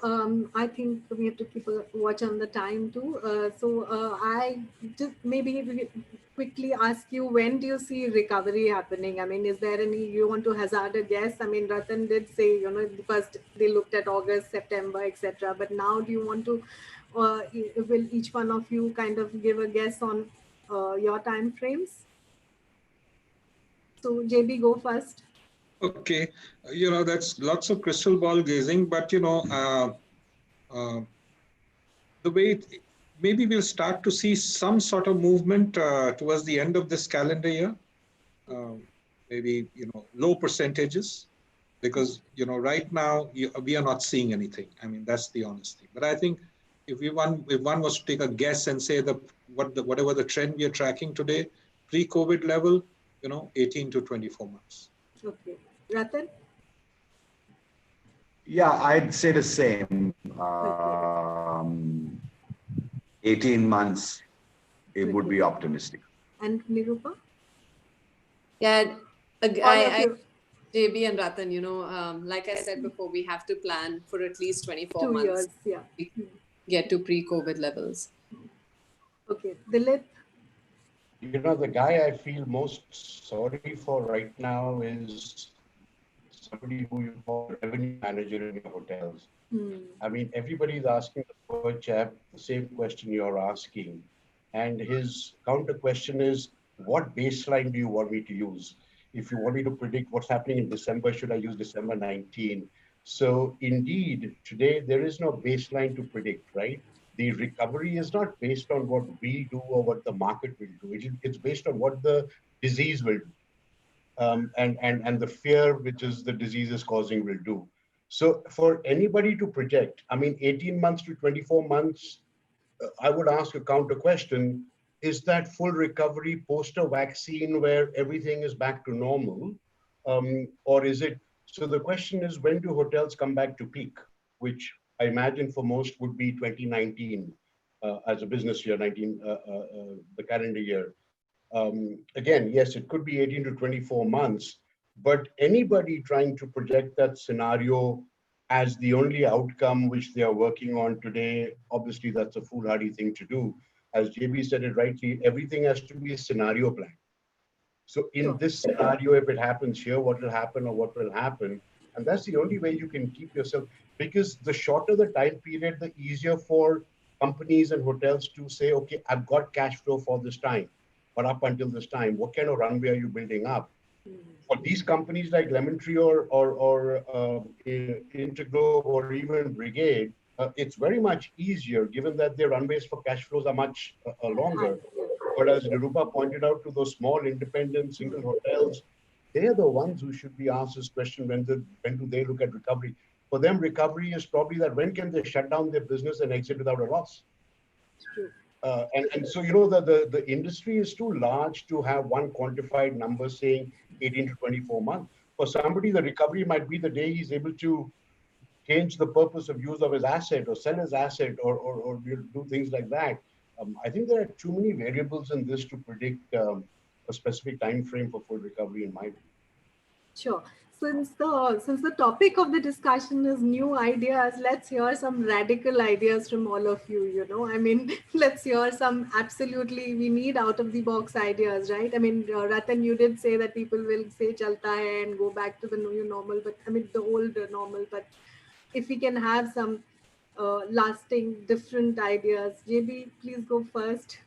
I think we have to keep a watch on the time too. I just maybe quickly ask you, when do you see recovery happening? I mean, is there any, you want to hazard a guess? I mean, Rathan did say, first they looked at August, September, etc. But now do you want to, will each one of you kind of give a guess on your time frames? So JB, go first. Okay, that's lots of crystal ball gazing, but the way maybe we'll start to see some sort of movement towards the end of this calendar year. Maybe low percentages, because right now we are not seeing anything. I mean, that's the honesty. But I think if one was to take a guess and say whatever the trend we are tracking today, pre-COVID level, 18 to 24 months. Okay, Rathan? Yeah, I'd say the same. 18 months, it would be optimistic. And Nirupa? Yeah, JB and Rathan, like I said before, we have to plan for at least 24 2 months. years, yeah. Get to pre-COVID levels. Okay, Dilip? The guy I feel most sorry for right now is somebody who you call revenue manager in your hotels. I mean, everybody's asking the poor chap the same question you're asking. And his counter question is, what baseline do you want me to use? If you want me to predict what's happening in December, should I use December 19? So indeed, today, there is no baseline to predict, right? The recovery is not based on what we do or what the market will do. It's based on what the disease will do. And the fear which is the disease is causing will do. So for anybody to project, I mean, 18 months to 24 months, I would ask a counter question. Is that full recovery post a vaccine where everything is back to normal? Or is it, so the question is, when do hotels come back to peak, which I imagine for most would be 2019 as a business year, the calendar year. Again, yes, it could be 18 to 24 months, but anybody trying to project that scenario as the only outcome which they are working on today, obviously that's a foolhardy thing to do. As JB said it rightly, everything has to be a scenario plan. So in this scenario, if it happens here, what will happen or what will happen? And that's the only way you can keep yourself, because the shorter the time period, the easier for companies and hotels to say, okay, I've got cash flow for this time. But up until this time, what kind of runway are you building up? For these companies like Lemon Tree or Interglobe or even Brigade, it's very much easier given that their runways for cash flows are much longer. But as Nirupa pointed out, to those small independent single hotels, they're the ones who should be asked this question, when do they look at recovery? For them, recovery is probably that when can they shut down their business and exit without a loss? True. And so, you know, the industry is too large to have one quantified number saying 18 to 24 months. For somebody, the recovery might be the day he's able to change the purpose of use of his asset or sell his asset or do things like that. I think there are too many variables in this to predict a specific time frame for full recovery, in my view. Sure. Since the topic of the discussion is new ideas, let's hear some radical ideas from all of you. You know, I mean, let's hear some absolutely, we need out of the box ideas, right? I mean, Rathan, you did say that people will say chalta hai and go back to the new normal, but I mean the old normal. But if we can have some lasting different ideas, JB, please go first.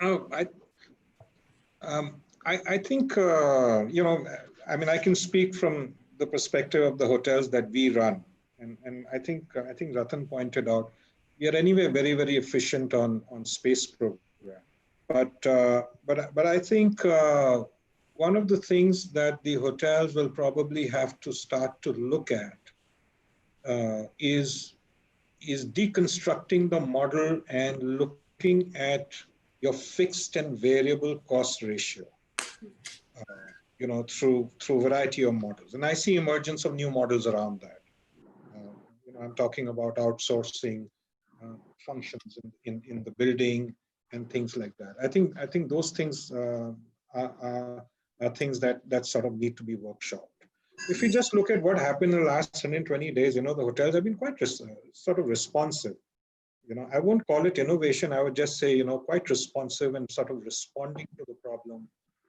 Oh, I think, you know, I mean, I can speak from the perspective of the hotels that we run. And I think Rathan pointed out, we are anyway very, very efficient on space program. But I think one of the things that the hotels will probably have to start to look at is deconstructing the model and looking at your fixed and variable cost ratio, you know, through variety of models. And I see emergence of new models around that. You know, I'm talking about outsourcing functions in the building and things like that. I think those things are things that sort of need to be workshopped. If you just look at what happened in the last 120 days, you know, the hotels have been quite sort of responsive. You know, I won't call it innovation. I would just say, you know, quite responsive and sort of responding to the problem.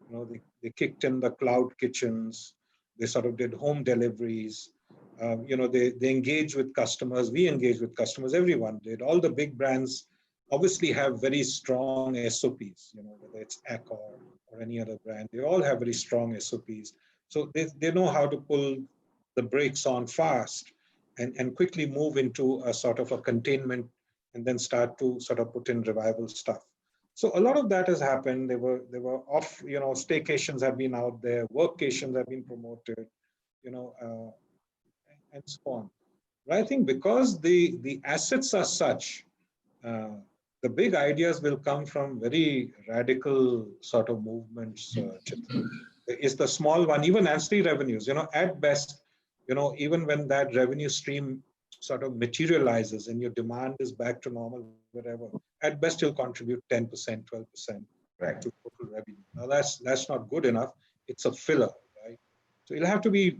You know, they kicked in the cloud kitchens. They sort of did home deliveries. You know, they engage with customers. We engage with customers. Everyone did. All the big brands obviously have very strong SOPs. You know, whether it's Accor or any other brand, they all have very strong SOPs. So they know how to pull the brakes on fast and quickly move into a sort of a containment and then start to sort of put in revival stuff. So a lot of that has happened. They were off, you know, staycations have been out there, workcations have been promoted, you know, and so on. But I think because the assets are such, the big ideas will come from very radical sort of movements. Is the small one, even ancillary revenues, you know, at best, you know, even when that revenue stream sort of materializes and your demand is back to normal, whatever, at best you'll contribute 10%, 12% Right. to total revenue. Now that's not good enough. It's a filler, right? So it'll have to be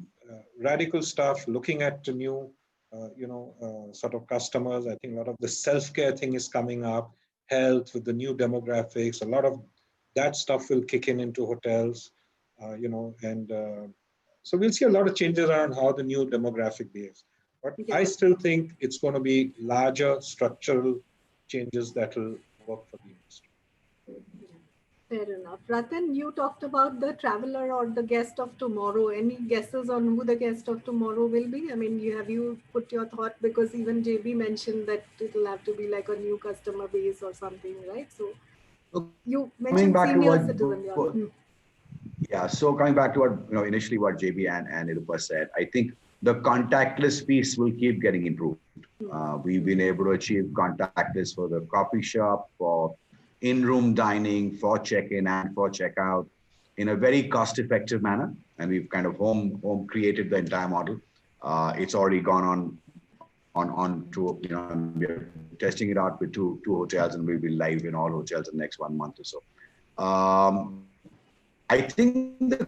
radical stuff, looking at the new, you know, sort of customers. I think a lot of the self-care thing is coming up, health with the new demographics. A lot of that stuff will kick in into hotels, you know, and so we'll see a lot of changes around how the new demographic behaves. But Yeah. I still think it's going to be larger structural changes that will work for the industry. Fair enough. Rathan, you talked about the traveler or the guest of tomorrow. Any guesses on who the guest of tomorrow will be? I mean, have you put your thought, because even JB mentioned that it'll have to be like a new customer base or something, right? So you Coming mentioned back to senior what, citizen. Yeah. yeah, so coming back to what, you know, initially what JB and Nirupa said, I think the contactless piece will keep getting improved. We've been able to achieve contactless for the coffee shop, for in-room dining, for check-in and for checkout in a very cost-effective manner. And we've kind of home created the entire model. It's already gone on to, you know, we're testing it out with two hotels, and we'll be live in all hotels in the next 1 month or so. I think the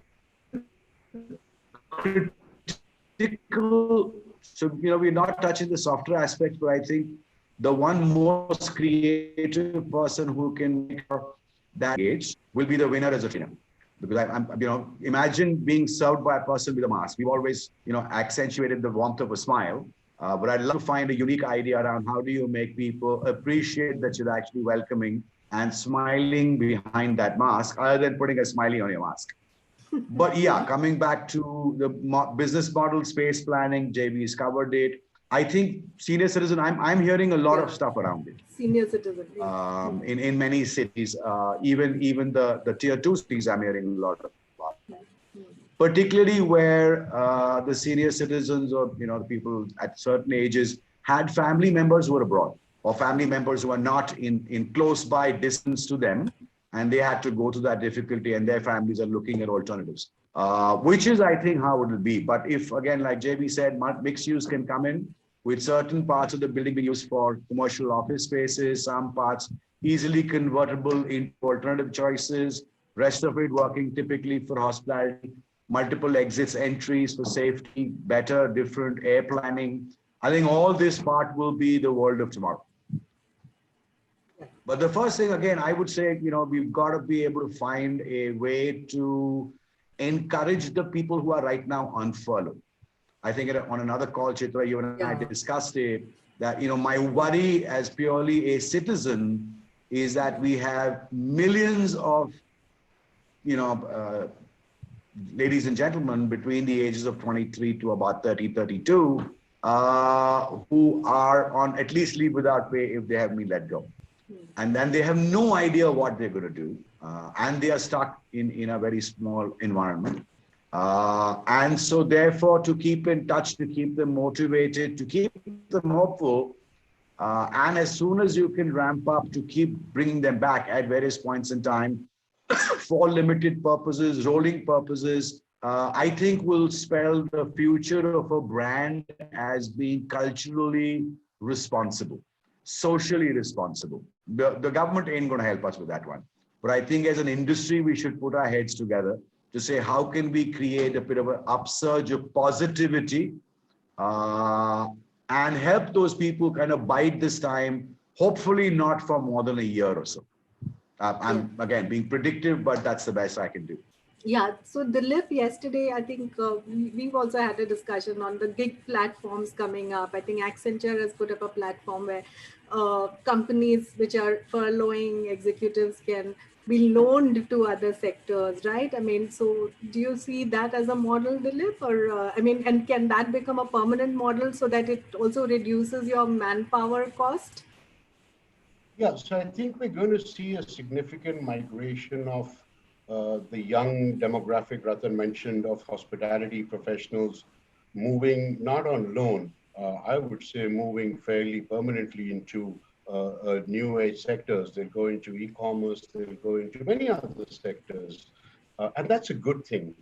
critical, so, you know, we're not touching the software aspect, but I think the one most creative person who can make that engage will be the winner as a trainer. Because I'm, you know, imagine being served by a person with a mask. We've always, you know, accentuated the warmth of a smile. But I'd love to find a unique idea around how do you make people appreciate that you're actually welcoming and smiling behind that mask, other than putting a smiley on your mask. But yeah, coming back to the business model, space planning, JB's covered it. I think senior citizen, I'm hearing a lot of stuff around it. Senior citizen. In many cities, even the tier 2 cities, I'm hearing a lot about. Particularly where the senior citizens or, you know, the people at certain ages had family members who were abroad. or family members who are not in close by distance to them, and they had to go through that difficulty, and their families are looking at alternatives, which is, I think, how it will be. But if, again, like JB said, mixed use can come in with certain parts of the building being used for commercial office spaces, some parts easily convertible into alternative choices, rest of it working typically for hospitality, multiple exits, entries for safety, better, different air planning. I think all this part will be the world of tomorrow. But the first thing, again, I would say, we've got to be able to find a way to encourage the people who are right now on furlough. I think on another call, Chitra, you and I discussed it, that, my worry as purely a citizen is that we have millions of, ladies and gentlemen between the ages of 23 to about 30, 32, who are on at least leave without pay if they have been let go. And then they have no idea what they're going to do. And they are stuck in a very small environment. And so therefore, to keep in touch, to keep them motivated, to keep them hopeful, and as soon as you can ramp up, to keep bringing them back at various points in time for limited purposes, rolling purposes, I think will spell the future of a brand as being culturally responsible, socially responsible. The government ain't going to help us with that one. But I think as an industry, we should put our heads together to say, how can we create a bit of an upsurge of positivity and help those people kind of bide this time, hopefully not for more than a year or so. I'm, again, being predictive, but that's the best I can do. Yeah, so Dilip, yesterday, I think we've also had a discussion on the gig platforms coming up. I think Accenture has put up a platform where companies which are furloughing executives can be loaned to other sectors, right? I mean, so do you see that as a model, Dilip? Or, and can that become a permanent model so that it also reduces your manpower cost? Yeah, so I think we're going to see a significant migration of the young demographic Rathan mentioned of hospitality professionals moving not on loan, I would say moving fairly permanently into new age sectors. They'll go into e-commerce, they'll go into many other sectors. And that's a good thing.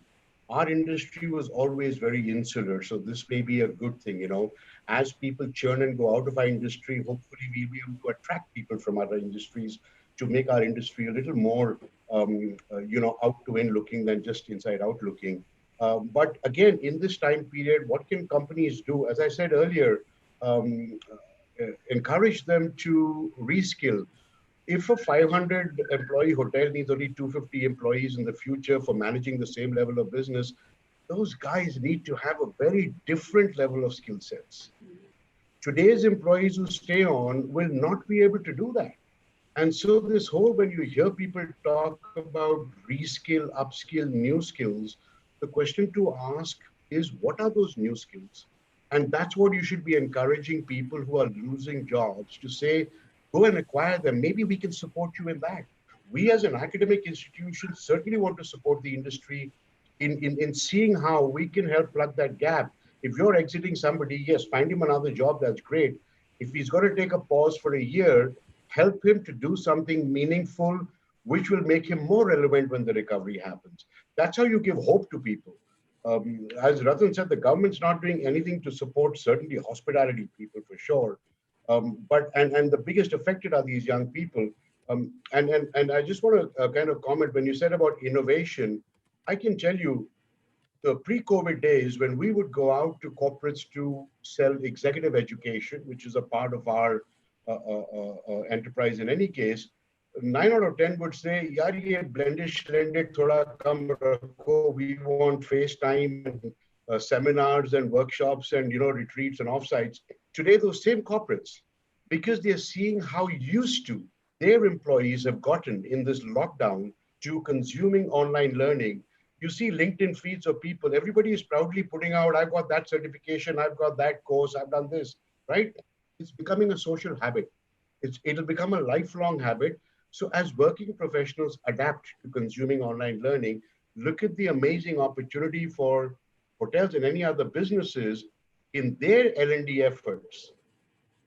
Our industry was always very insular, so this may be a good thing, As people churn and go out of our industry, hopefully we'll be able to attract people from other industries to make our industry a little more, out to in looking than just inside out looking. But again, in this time period, what can companies do? As I said earlier, encourage them to reskill. If a 500 employee hotel needs only 250 employees in the future for managing the same level of business, those guys need to have a very different level of skill sets. Today's employees who stay on will not be able to do that. And so this whole, when you hear people talk about reskill, upskill, new skills, the question to ask is, what are those new skills? And that's what you should be encouraging people who are losing jobs to say, go and acquire them. Maybe we can support you in that. We as an academic institution certainly want to support the industry in seeing how we can help plug that gap. If you're exiting somebody, yes, find him another job, that's great. If he's got to take a pause for a year, help him to do something meaningful, which will make him more relevant when the recovery happens. That's how you give hope to people. As Rathan said, the government's not doing anything to support certainly hospitality people for sure. But the biggest affected are these young people. And I just want to kind of comment when you said about innovation. I can tell you, the pre-COVID days when we would go out to corporates to sell executive education, which is a part of our enterprise in any case, 9 out of 10 would say, "Yaar, ye blended, shlended, thoda kam rakho. We want FaceTime and seminars and workshops and retreats and offsites." Today, those same corporates, because they're seeing how used to their employees have gotten in this lockdown to consuming online learning. You see LinkedIn feeds of people, everybody is proudly putting out, "I've got that certification, I've got that course, I've done this," right? It's becoming a social habit. It'll become a lifelong habit. So as working professionals adapt to consuming online learning, look at the amazing opportunity for hotels and any other businesses in their L&D efforts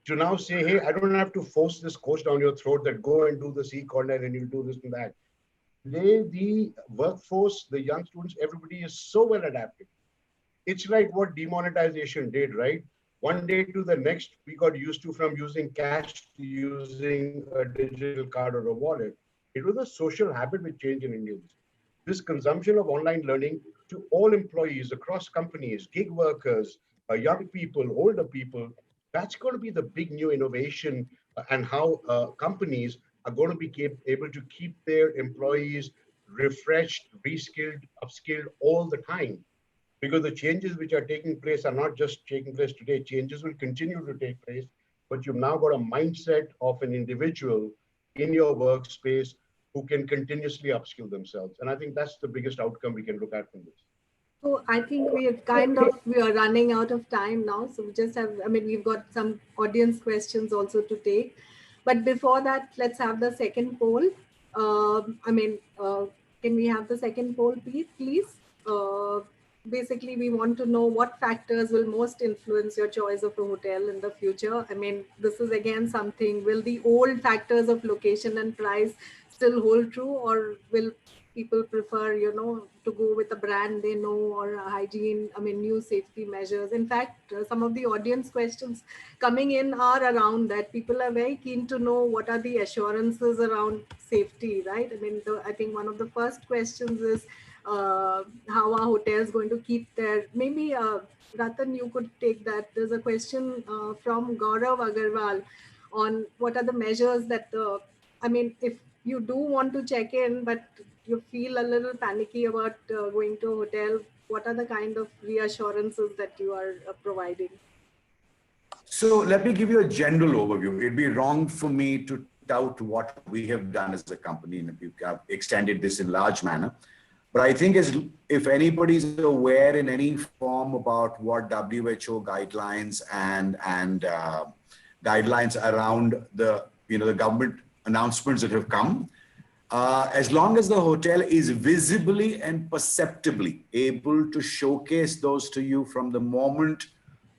to now say, hey, I don't have to force this course down your throat that go and do the C-Corner and you do this and that. Today, the workforce, the young students, everybody is so well adapted. It's like what demonetization did, right? One day to the next, we got used to from using cash to using a digital card or a wallet. It was a social habit which changed in India. This consumption of online learning to all employees across companies, gig workers, young people, older people, that's going to be the big new innovation and how companies are going to be able to keep their employees refreshed, reskilled, upskilled all the time. Because the changes which are taking place are not just taking place today, changes will continue to take place, but you've now got a mindset of an individual in your workspace who can continuously upskill themselves. And I think that's the biggest outcome we can look at from this. So I think we are running out of time now. So we just have, I mean, we've got some audience questions also to take. But before that, let's have the second poll. Can we have the second poll, please? Basically, we want to know what factors will most influence your choice of a hotel in the future. I mean, this is again something, will the old factors of location and price still hold true, or will people prefer, to go with a brand they know, or a hygiene, new safety measures? In fact, some of the audience questions coming in are around that. People are very keen to know what are the assurances around safety, right? I think one of the first questions is, how are hotels going to keep their, maybe Rathan, you could take that. There's a question from Gaurav Agarwal on what are the measures that if you do want to check in, but you feel a little panicky about going to a hotel, what are the kind of reassurances that you are providing? So let me give you a general overview. It'd be wrong for me to tout what we have done as a company, and we've extended this in large manner. But I think if anybody's aware in any form about what WHO guidelines and guidelines around the government announcements that have come, as long as the hotel is visibly and perceptibly able to showcase those to you from the moment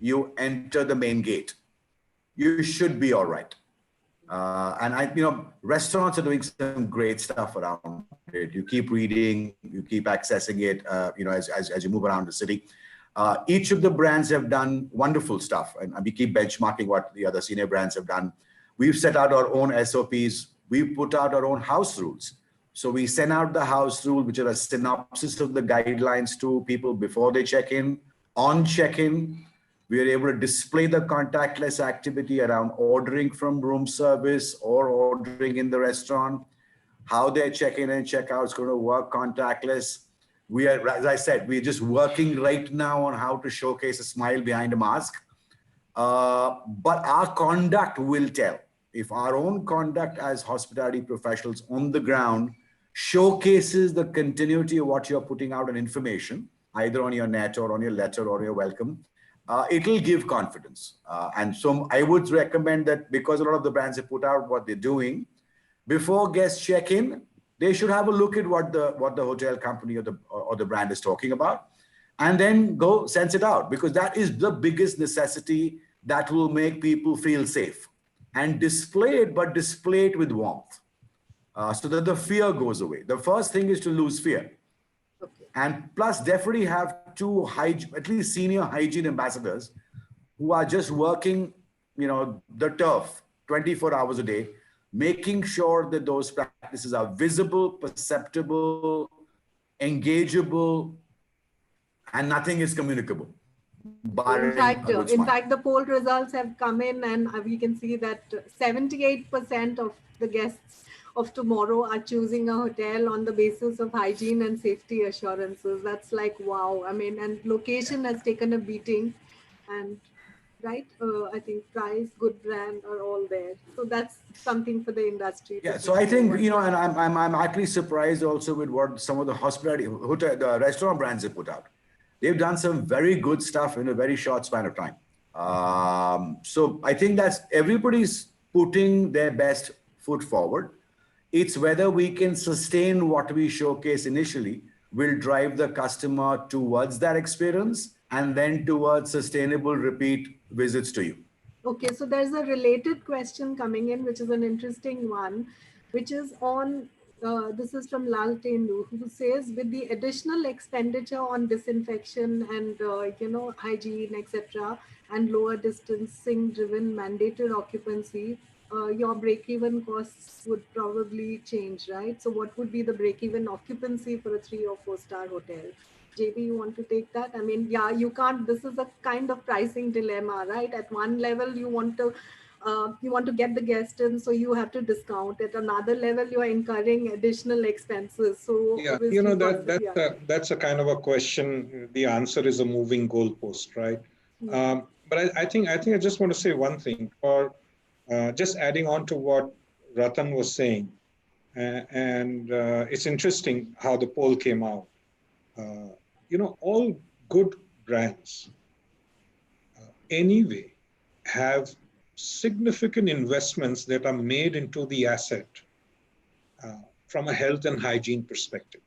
you enter the main gate, you should be all right. Restaurants are doing some great stuff around it. You keep reading, you keep accessing it, as you move around the city. Each of the brands have done wonderful stuff, and we keep benchmarking what the other senior brands have done. We've set out our own SOPs. We've put out our own house rules. So we send out the house rule, which are a synopsis of the guidelines to people before they check in. On check-in, we are able to display the contactless activity around ordering from room service or ordering in the restaurant, how their check-in and check-out is going to work contactless. We are, as I said, we're just working right now on how to showcase a smile behind a mask. But our conduct will tell. If our own conduct as hospitality professionals on the ground showcases the continuity of what you're putting out in information, either on your net or on your letter or your welcome, it'll give confidence. And so I would recommend that, because a lot of the brands have put out what they're doing, before guests check in, they should have a look at what the hotel company or the brand is talking about, and then go sense it out, because that is the biggest necessity that will make people feel safe. And display it, but display it with warmth, so that the fear goes away. The first thing is to lose fear. Okay. And plus definitely have two at least senior hygiene ambassadors who are just working, the turf 24 hours a day, making sure that those practices are visible, perceptible, engageable, and nothing is communicable. In fact, the poll results have come in, and we can see that 78% of the guests of tomorrow are choosing a hotel on the basis of hygiene and safety assurances. That's like, wow. And location has taken a beating, and right, I think price, good brand are all there. So that's something for the industry. Yeah. So I think, and I'm actually surprised also with what some of the the restaurant brands have put out. They've done some very good stuff in a very short span of time. So I think that's everybody's putting their best foot forward. It's whether we can sustain what we showcase initially will drive the customer towards that experience and then towards sustainable repeat visits to you. Okay, so there's a related question coming in, which is an interesting one, which is on, this is from Lal Tendu, who says, with the additional expenditure on disinfection and, hygiene, etc., and lower distancing driven mandated occupancy, your break-even costs would probably change, right? So what would be the break-even occupancy for a 3 or 4 star hotel? JB, you want to take that? I mean, yeah, you can't. This is a kind of pricing dilemma, right? At one level, you want to get the guest in, so you have to discount. At another level, you are incurring additional expenses. So Yeah, obviously, yeah, that's a kind of a question. The answer is a moving goalpost, right? yeah, But I think I just want to say one thing, or just adding on to what Rathan was saying, and it's interesting how the poll came out. Uh, all good brands anyway have significant investments that are made into the asset from a health and hygiene perspective.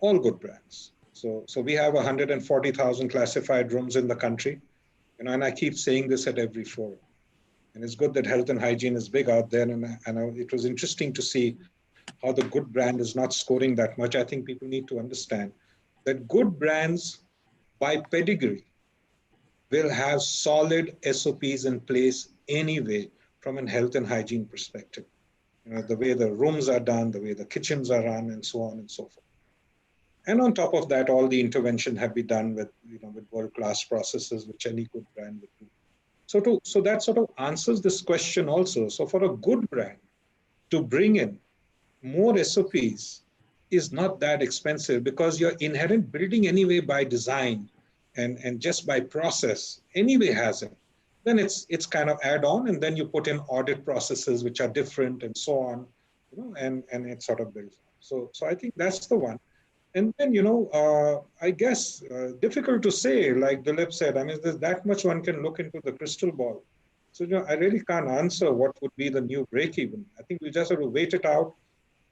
All good brands. So we have 140,000 classified rooms in the country, and I keep saying this at every forum. And it's good that health and hygiene is big out there. And it was interesting to see how the good brand is not scoring that much. I think people need to understand that good brands by pedigree will have solid SOPs in place anyway from a health and hygiene perspective. The way the rooms are done, the way the kitchens are run, and so on and so forth. And on top of that, all the intervention have been done with world-class processes, which any good brand would do. So that sort of answers this question also. So for a good brand to bring in more SOPs is not that expensive, because your inherent building anyway by design and just by process anyway has it. Then it's kind of add on, and then you put in audit processes which are different and so on, and it sort of builds on. So I think that's the one. And then, I guess difficult to say, like Dilip said. I mean, there's that much one can look into the crystal ball. So, I really can't answer what would be the new break even. I think we just have to wait it out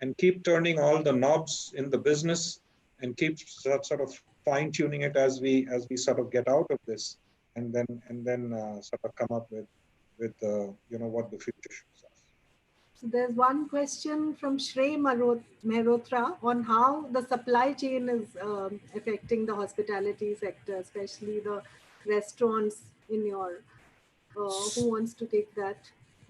and keep turning all the knobs in the business and keep sort of fine tuning it as we sort of get out of this, and then sort of come up with what the future shows us. so there's one question from Shrey Mehrotra on how the supply chain is affecting the hospitality sector, especially the restaurants in your. Who wants to take that?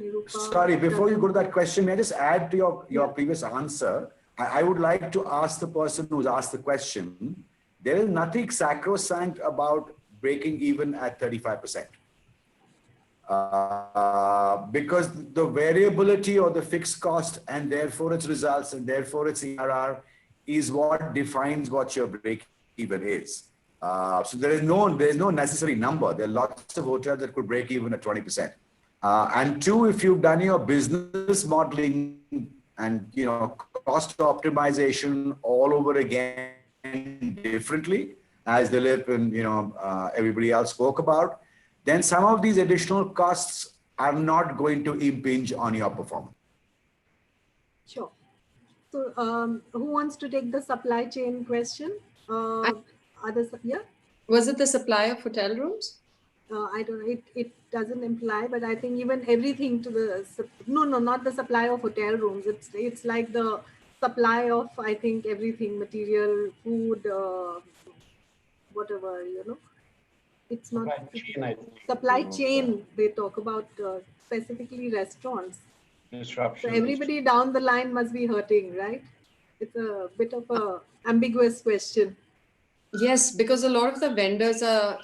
Nirupa, Sorry, before you Rathan? go to that question, may I just add to your Yeah. previous answer? I would like to ask the person who's asked the question, there is nothing sacrosanct about breaking even at 35%. Because the variability or the fixed cost and therefore its results and therefore its ERR is what defines what your break even is. So there's no necessary number. There are lots of hotels that could break even at 20%. And two, if you've done your business modeling and cost optimization all over again differently, as Dilip and everybody else spoke about, then some of these additional costs are not going to impinge on your performance. Sure. So, who wants to take the supply chain question? Yeah. Was it the supply of hotel rooms? I don't know. It doesn't imply, but I think even everything to the no, not the supply of hotel rooms. It's like the supply of, I think, everything, material, food, whatever. It's not Supply chain, I think, supply chain. They talk about specifically restaurants. So disruption. everybody down the line must be hurting, right? It's a bit of a ambiguous question. Yes, because a lot of the vendors are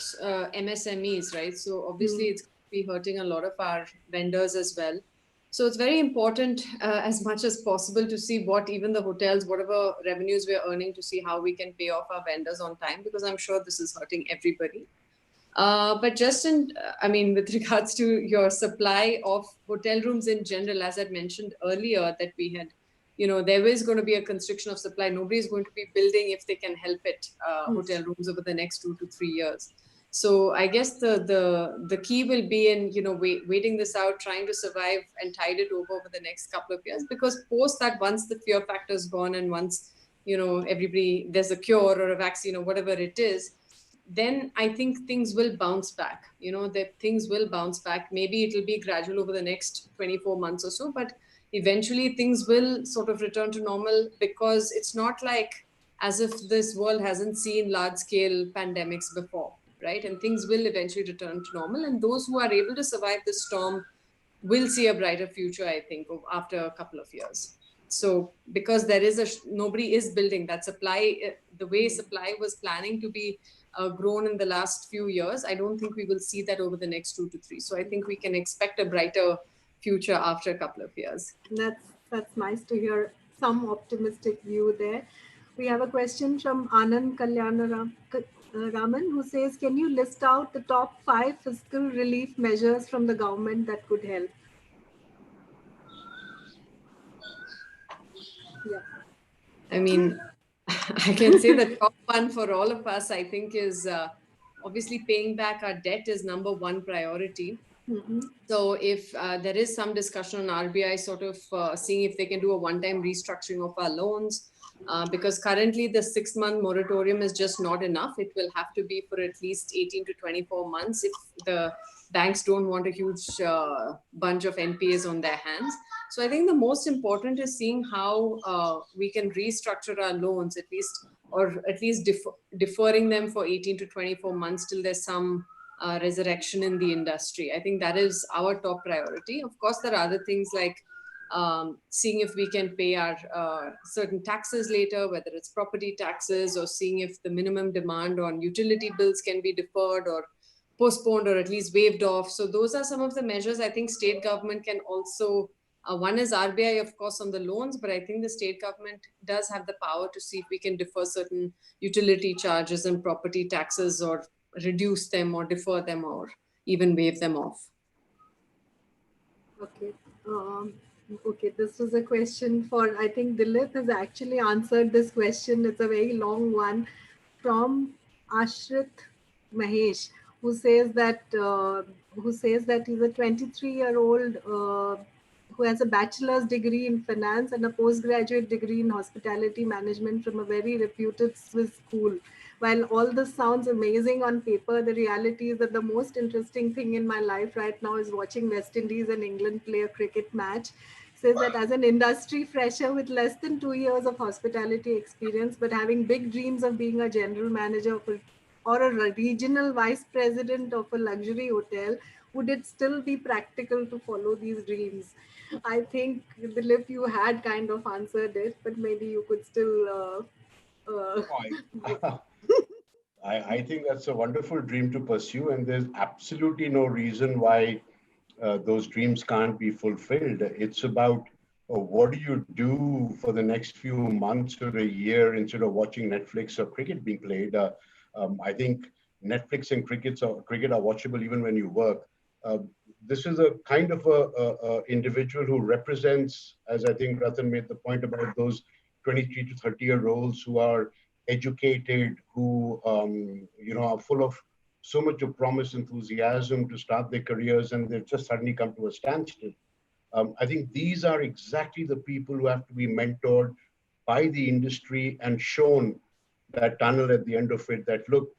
MSMEs, right? So obviously it's going to be hurting a lot of our vendors as well. So it's very important as much as possible to see what even the hotels, whatever revenues we're earning, to see how we can pay off our vendors on time, because I'm sure this is hurting everybody. But just with regards to your supply of hotel rooms in general, as I'd mentioned earlier, that we had, there is going to be a constriction of supply. Nobody is going to be building, if they can help it, hotel rooms over the next 2 to 3 years. So I guess the key will be in, waiting this out, trying to survive and tide it over the next couple of years, because post that, once the fear factor is gone and once, everybody, there's a cure or a vaccine or whatever it is, then I think things will bounce back. You know, that things will bounce back. Maybe it will be gradual over the next 24 months or so, but eventually things will sort of return to normal, because it's not like as if this world hasn't seen large scale pandemics before, right? And things will eventually return to normal. And those who are able to survive the storm will see a brighter future, I think, after a couple of years. So because there is nobody is building that supply, the way supply was planning to be grown in the last few years, I don't think we will see that over the next 2 to 3. So I think we can expect a brighter future after a couple of years. That's nice to hear some optimistic view there. We have a question from Anand Raman, who says, can you list out the top 5 fiscal relief measures from the government that could help? Yeah. I mean, I can say the top one for all of us, I think, is obviously paying back our debt is number one priority. Mm-hmm. So if there is some discussion on RBI sort of seeing if they can do a one-time restructuring of our loans, because currently the 6-month moratorium is just not enough. It will have to be for at least 18 to 24 months if the banks don't want a huge bunch of NPAs on their hands. So I think the most important is seeing how we can restructure our loans at least deferring them for 18 to 24 months till there's some resurrection in the industry. I think that is our top priority. Of course, there are other things like seeing if we can pay our certain taxes later, whether it's property taxes, or seeing if the minimum demand on utility bills can be deferred or postponed or at least waived off. So those are some of the measures I think state government can also, one is RBI, of course, on the loans, but I think the state government does have the power to see if we can defer certain utility charges and property taxes, or reduce them or defer them or even waive them off. Okay. Okay, this was a question for, I think Dilip has actually answered this question. It's a very long one from Ashrit Mahesh, who says that he's a 23-year-old who has a bachelor's degree in finance and a postgraduate degree in hospitality management from a very reputed Swiss school. While all this sounds amazing on paper, the reality is that the most interesting thing in my life right now is watching West Indies and England play a cricket match. Says that as an industry fresher with less than 2 years of hospitality experience, but having big dreams of being a general manager or a regional vice president of a luxury hotel, would it still be practical to follow these dreams? I think, Dilip, you had kind of answered it, but maybe you could still... I think that's a wonderful dream to pursue, and there's absolutely no reason why those dreams can't be fulfilled. It's about what do you do for the next few months or a year instead of watching Netflix or cricket being played. I think Netflix and cricket are watchable even when you work. This is a kind of a individual who represents, as I think Rathan made the point about those 23 to 30-year-olds who are educated, who are full of so much of promise, enthusiasm to start their careers, and they've just suddenly come to a standstill. I think these are exactly the people who have to be mentored by the industry and shown that tunnel at the end of it, that look,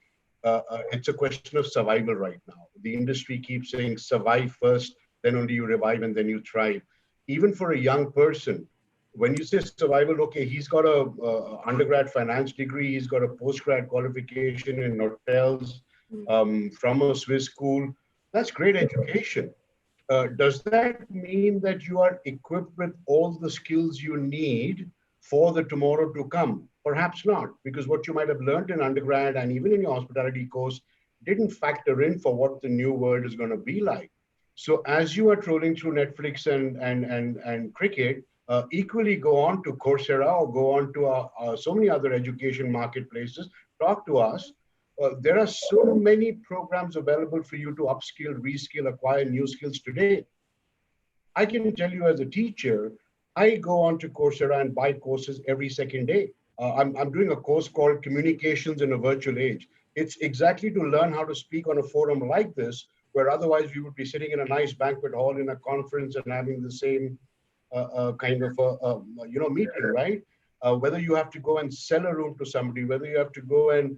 it's a question of survival right now. The industry keeps saying survive first, then only you revive, and then you thrive. Even for a young person, when you say survival, okay, he's got a undergrad finance degree, he's got a postgrad qualification in hotels from a Swiss school. That's great education. Does that mean that you are equipped with all the skills you need for the tomorrow to come? Perhaps not, because what you might have learned in undergrad and even in your hospitality course didn't factor in for what the new world is going to be like. So as you are trolling through Netflix and cricket, equally go on to Coursera or go on to so many other education marketplaces, talk to us. There are so many programs available for you to upskill, reskill, acquire new skills today. I can tell you as a teacher, I go on to Coursera and buy courses every second day. I'm doing a course called Communications in a Virtual Age. It's exactly to learn how to speak on a forum like this, where otherwise we would be sitting in a nice banquet hall in a conference and having the same kind of a meeting, right? Whether you have to go and sell a room to somebody, whether you have to go and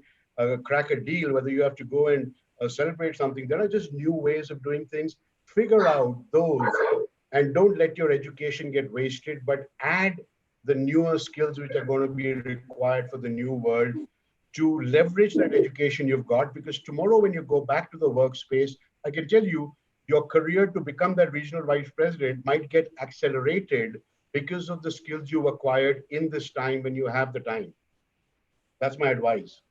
crack a deal, whether you have to go and celebrate something. There are just new ways of doing things. Figure out those and don't let your education get wasted, but add the newer skills which are going to be required for the new world to leverage that education you've got. Because tomorrow, when you go back to the workspace, I can tell you, your career to become that regional vice president might get accelerated because of the skills you've acquired in this time when you have the time. That's my advice.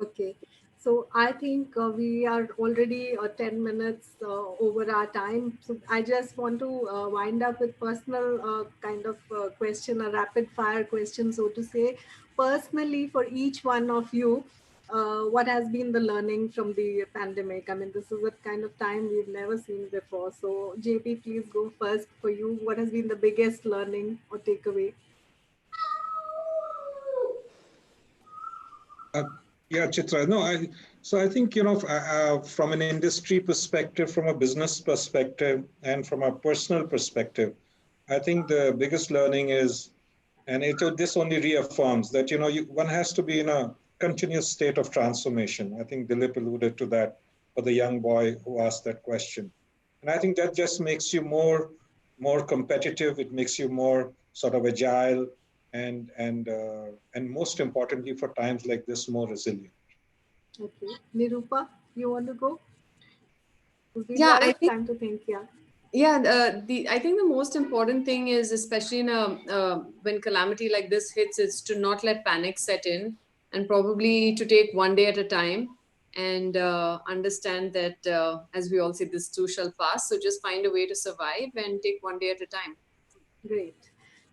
Okay, so I think we are already 10 minutes over our time. So I just want to wind up with personal kind of question, a rapid fire question, so to say. Personally, for each one of you, what has been the learning from the pandemic? I mean, this is a kind of time we've never seen before. So, JP, please go first for you. What has been the biggest learning or takeaway? Uh, yeah, Chitra. No, so I think, from an industry perspective, from a business perspective, and from a personal perspective, I think the biggest learning is, and this only reaffirms that, one has to be in a continuous state of transformation. I think Dilip alluded to that for the young boy who asked that question. And I think that just makes you more competitive. It makes you more sort of agile, and most importantly, for times like this, more resilient. Okay, Nirupa, you want to go? Because we've Yeah, got I think time to think. Yeah. yeah, I think the most important thing is, especially in a when calamity like this hits, is to not let panic set in, and probably to take one day at a time, and understand that as we all say, this too shall pass. So just find a way to survive and take one day at a time. Great.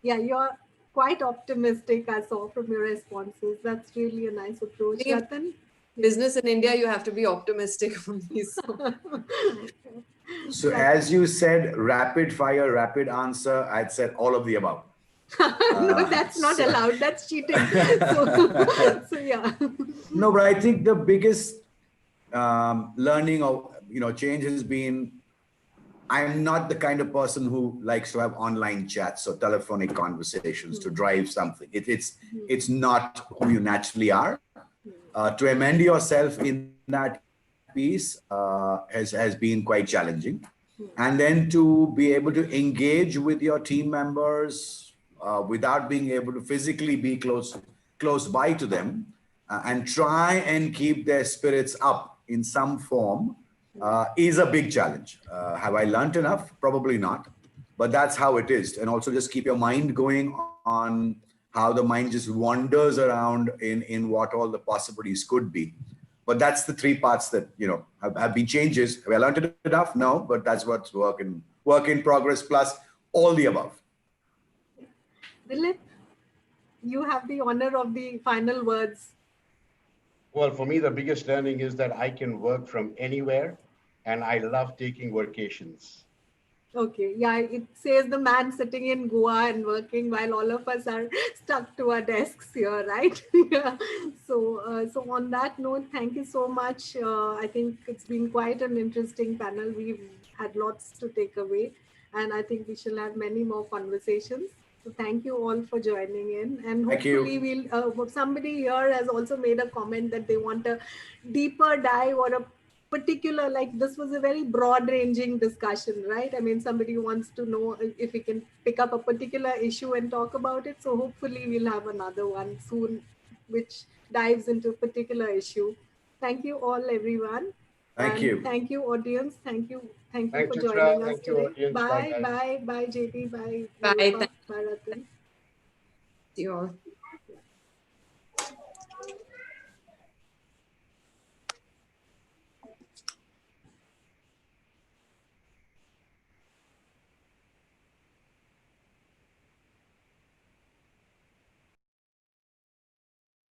Yeah, you're quite optimistic, I saw from your responses. That's really a nice approach. I think Rathan? in business in India, you have to be optimistic only. So So Right. as you said, rapid fire, rapid answer, I'd said all of the above. No, that's not So allowed. That's cheating. So, so yeah. no, but I think the biggest learning or change has been I'm not the kind of person who likes to have online chats or telephonic conversations to drive something. It's not who you naturally are. To amend yourself in that piece has been quite challenging, and then to be able to engage with your team members without being able to physically be close by to them, and try and keep their spirits up in some form is a big challenge. Have I learned enough? Probably not, but that's how it is. And also just keep your mind going on how the mind just wanders around in what all the possibilities could be. But that's the three parts that have been changes. Have I learned enough? No, but that's what's work in progress plus all the above. Dilip, you have the honor of the final words. Well, for me, the biggest learning is that I can work from anywhere, and I love taking workations. Okay, yeah, it says the man sitting in Goa and working while all of us are stuck to our desks here, right? Yeah. So on that note, thank you so much. I think it's been quite an interesting panel. We've had lots to take away, and I think we shall have many more conversations. So thank you all for joining in, and Thank hopefully you. somebody here has also made a comment that they want a deeper dive or a particular, like, this was a very broad ranging discussion, right? I mean, somebody wants to know if we can pick up a particular issue and talk about it. So hopefully we'll have another one soon which dives into a particular issue. Thank you all, everyone, Thank and you. thank you, audience. Thank you Thanks, for Chitra. joining us Thank you, today. audience. Bye, Bye guys. bye bye, JP. Bye, bye, Nirupa. thank Bye, Rathan. you all.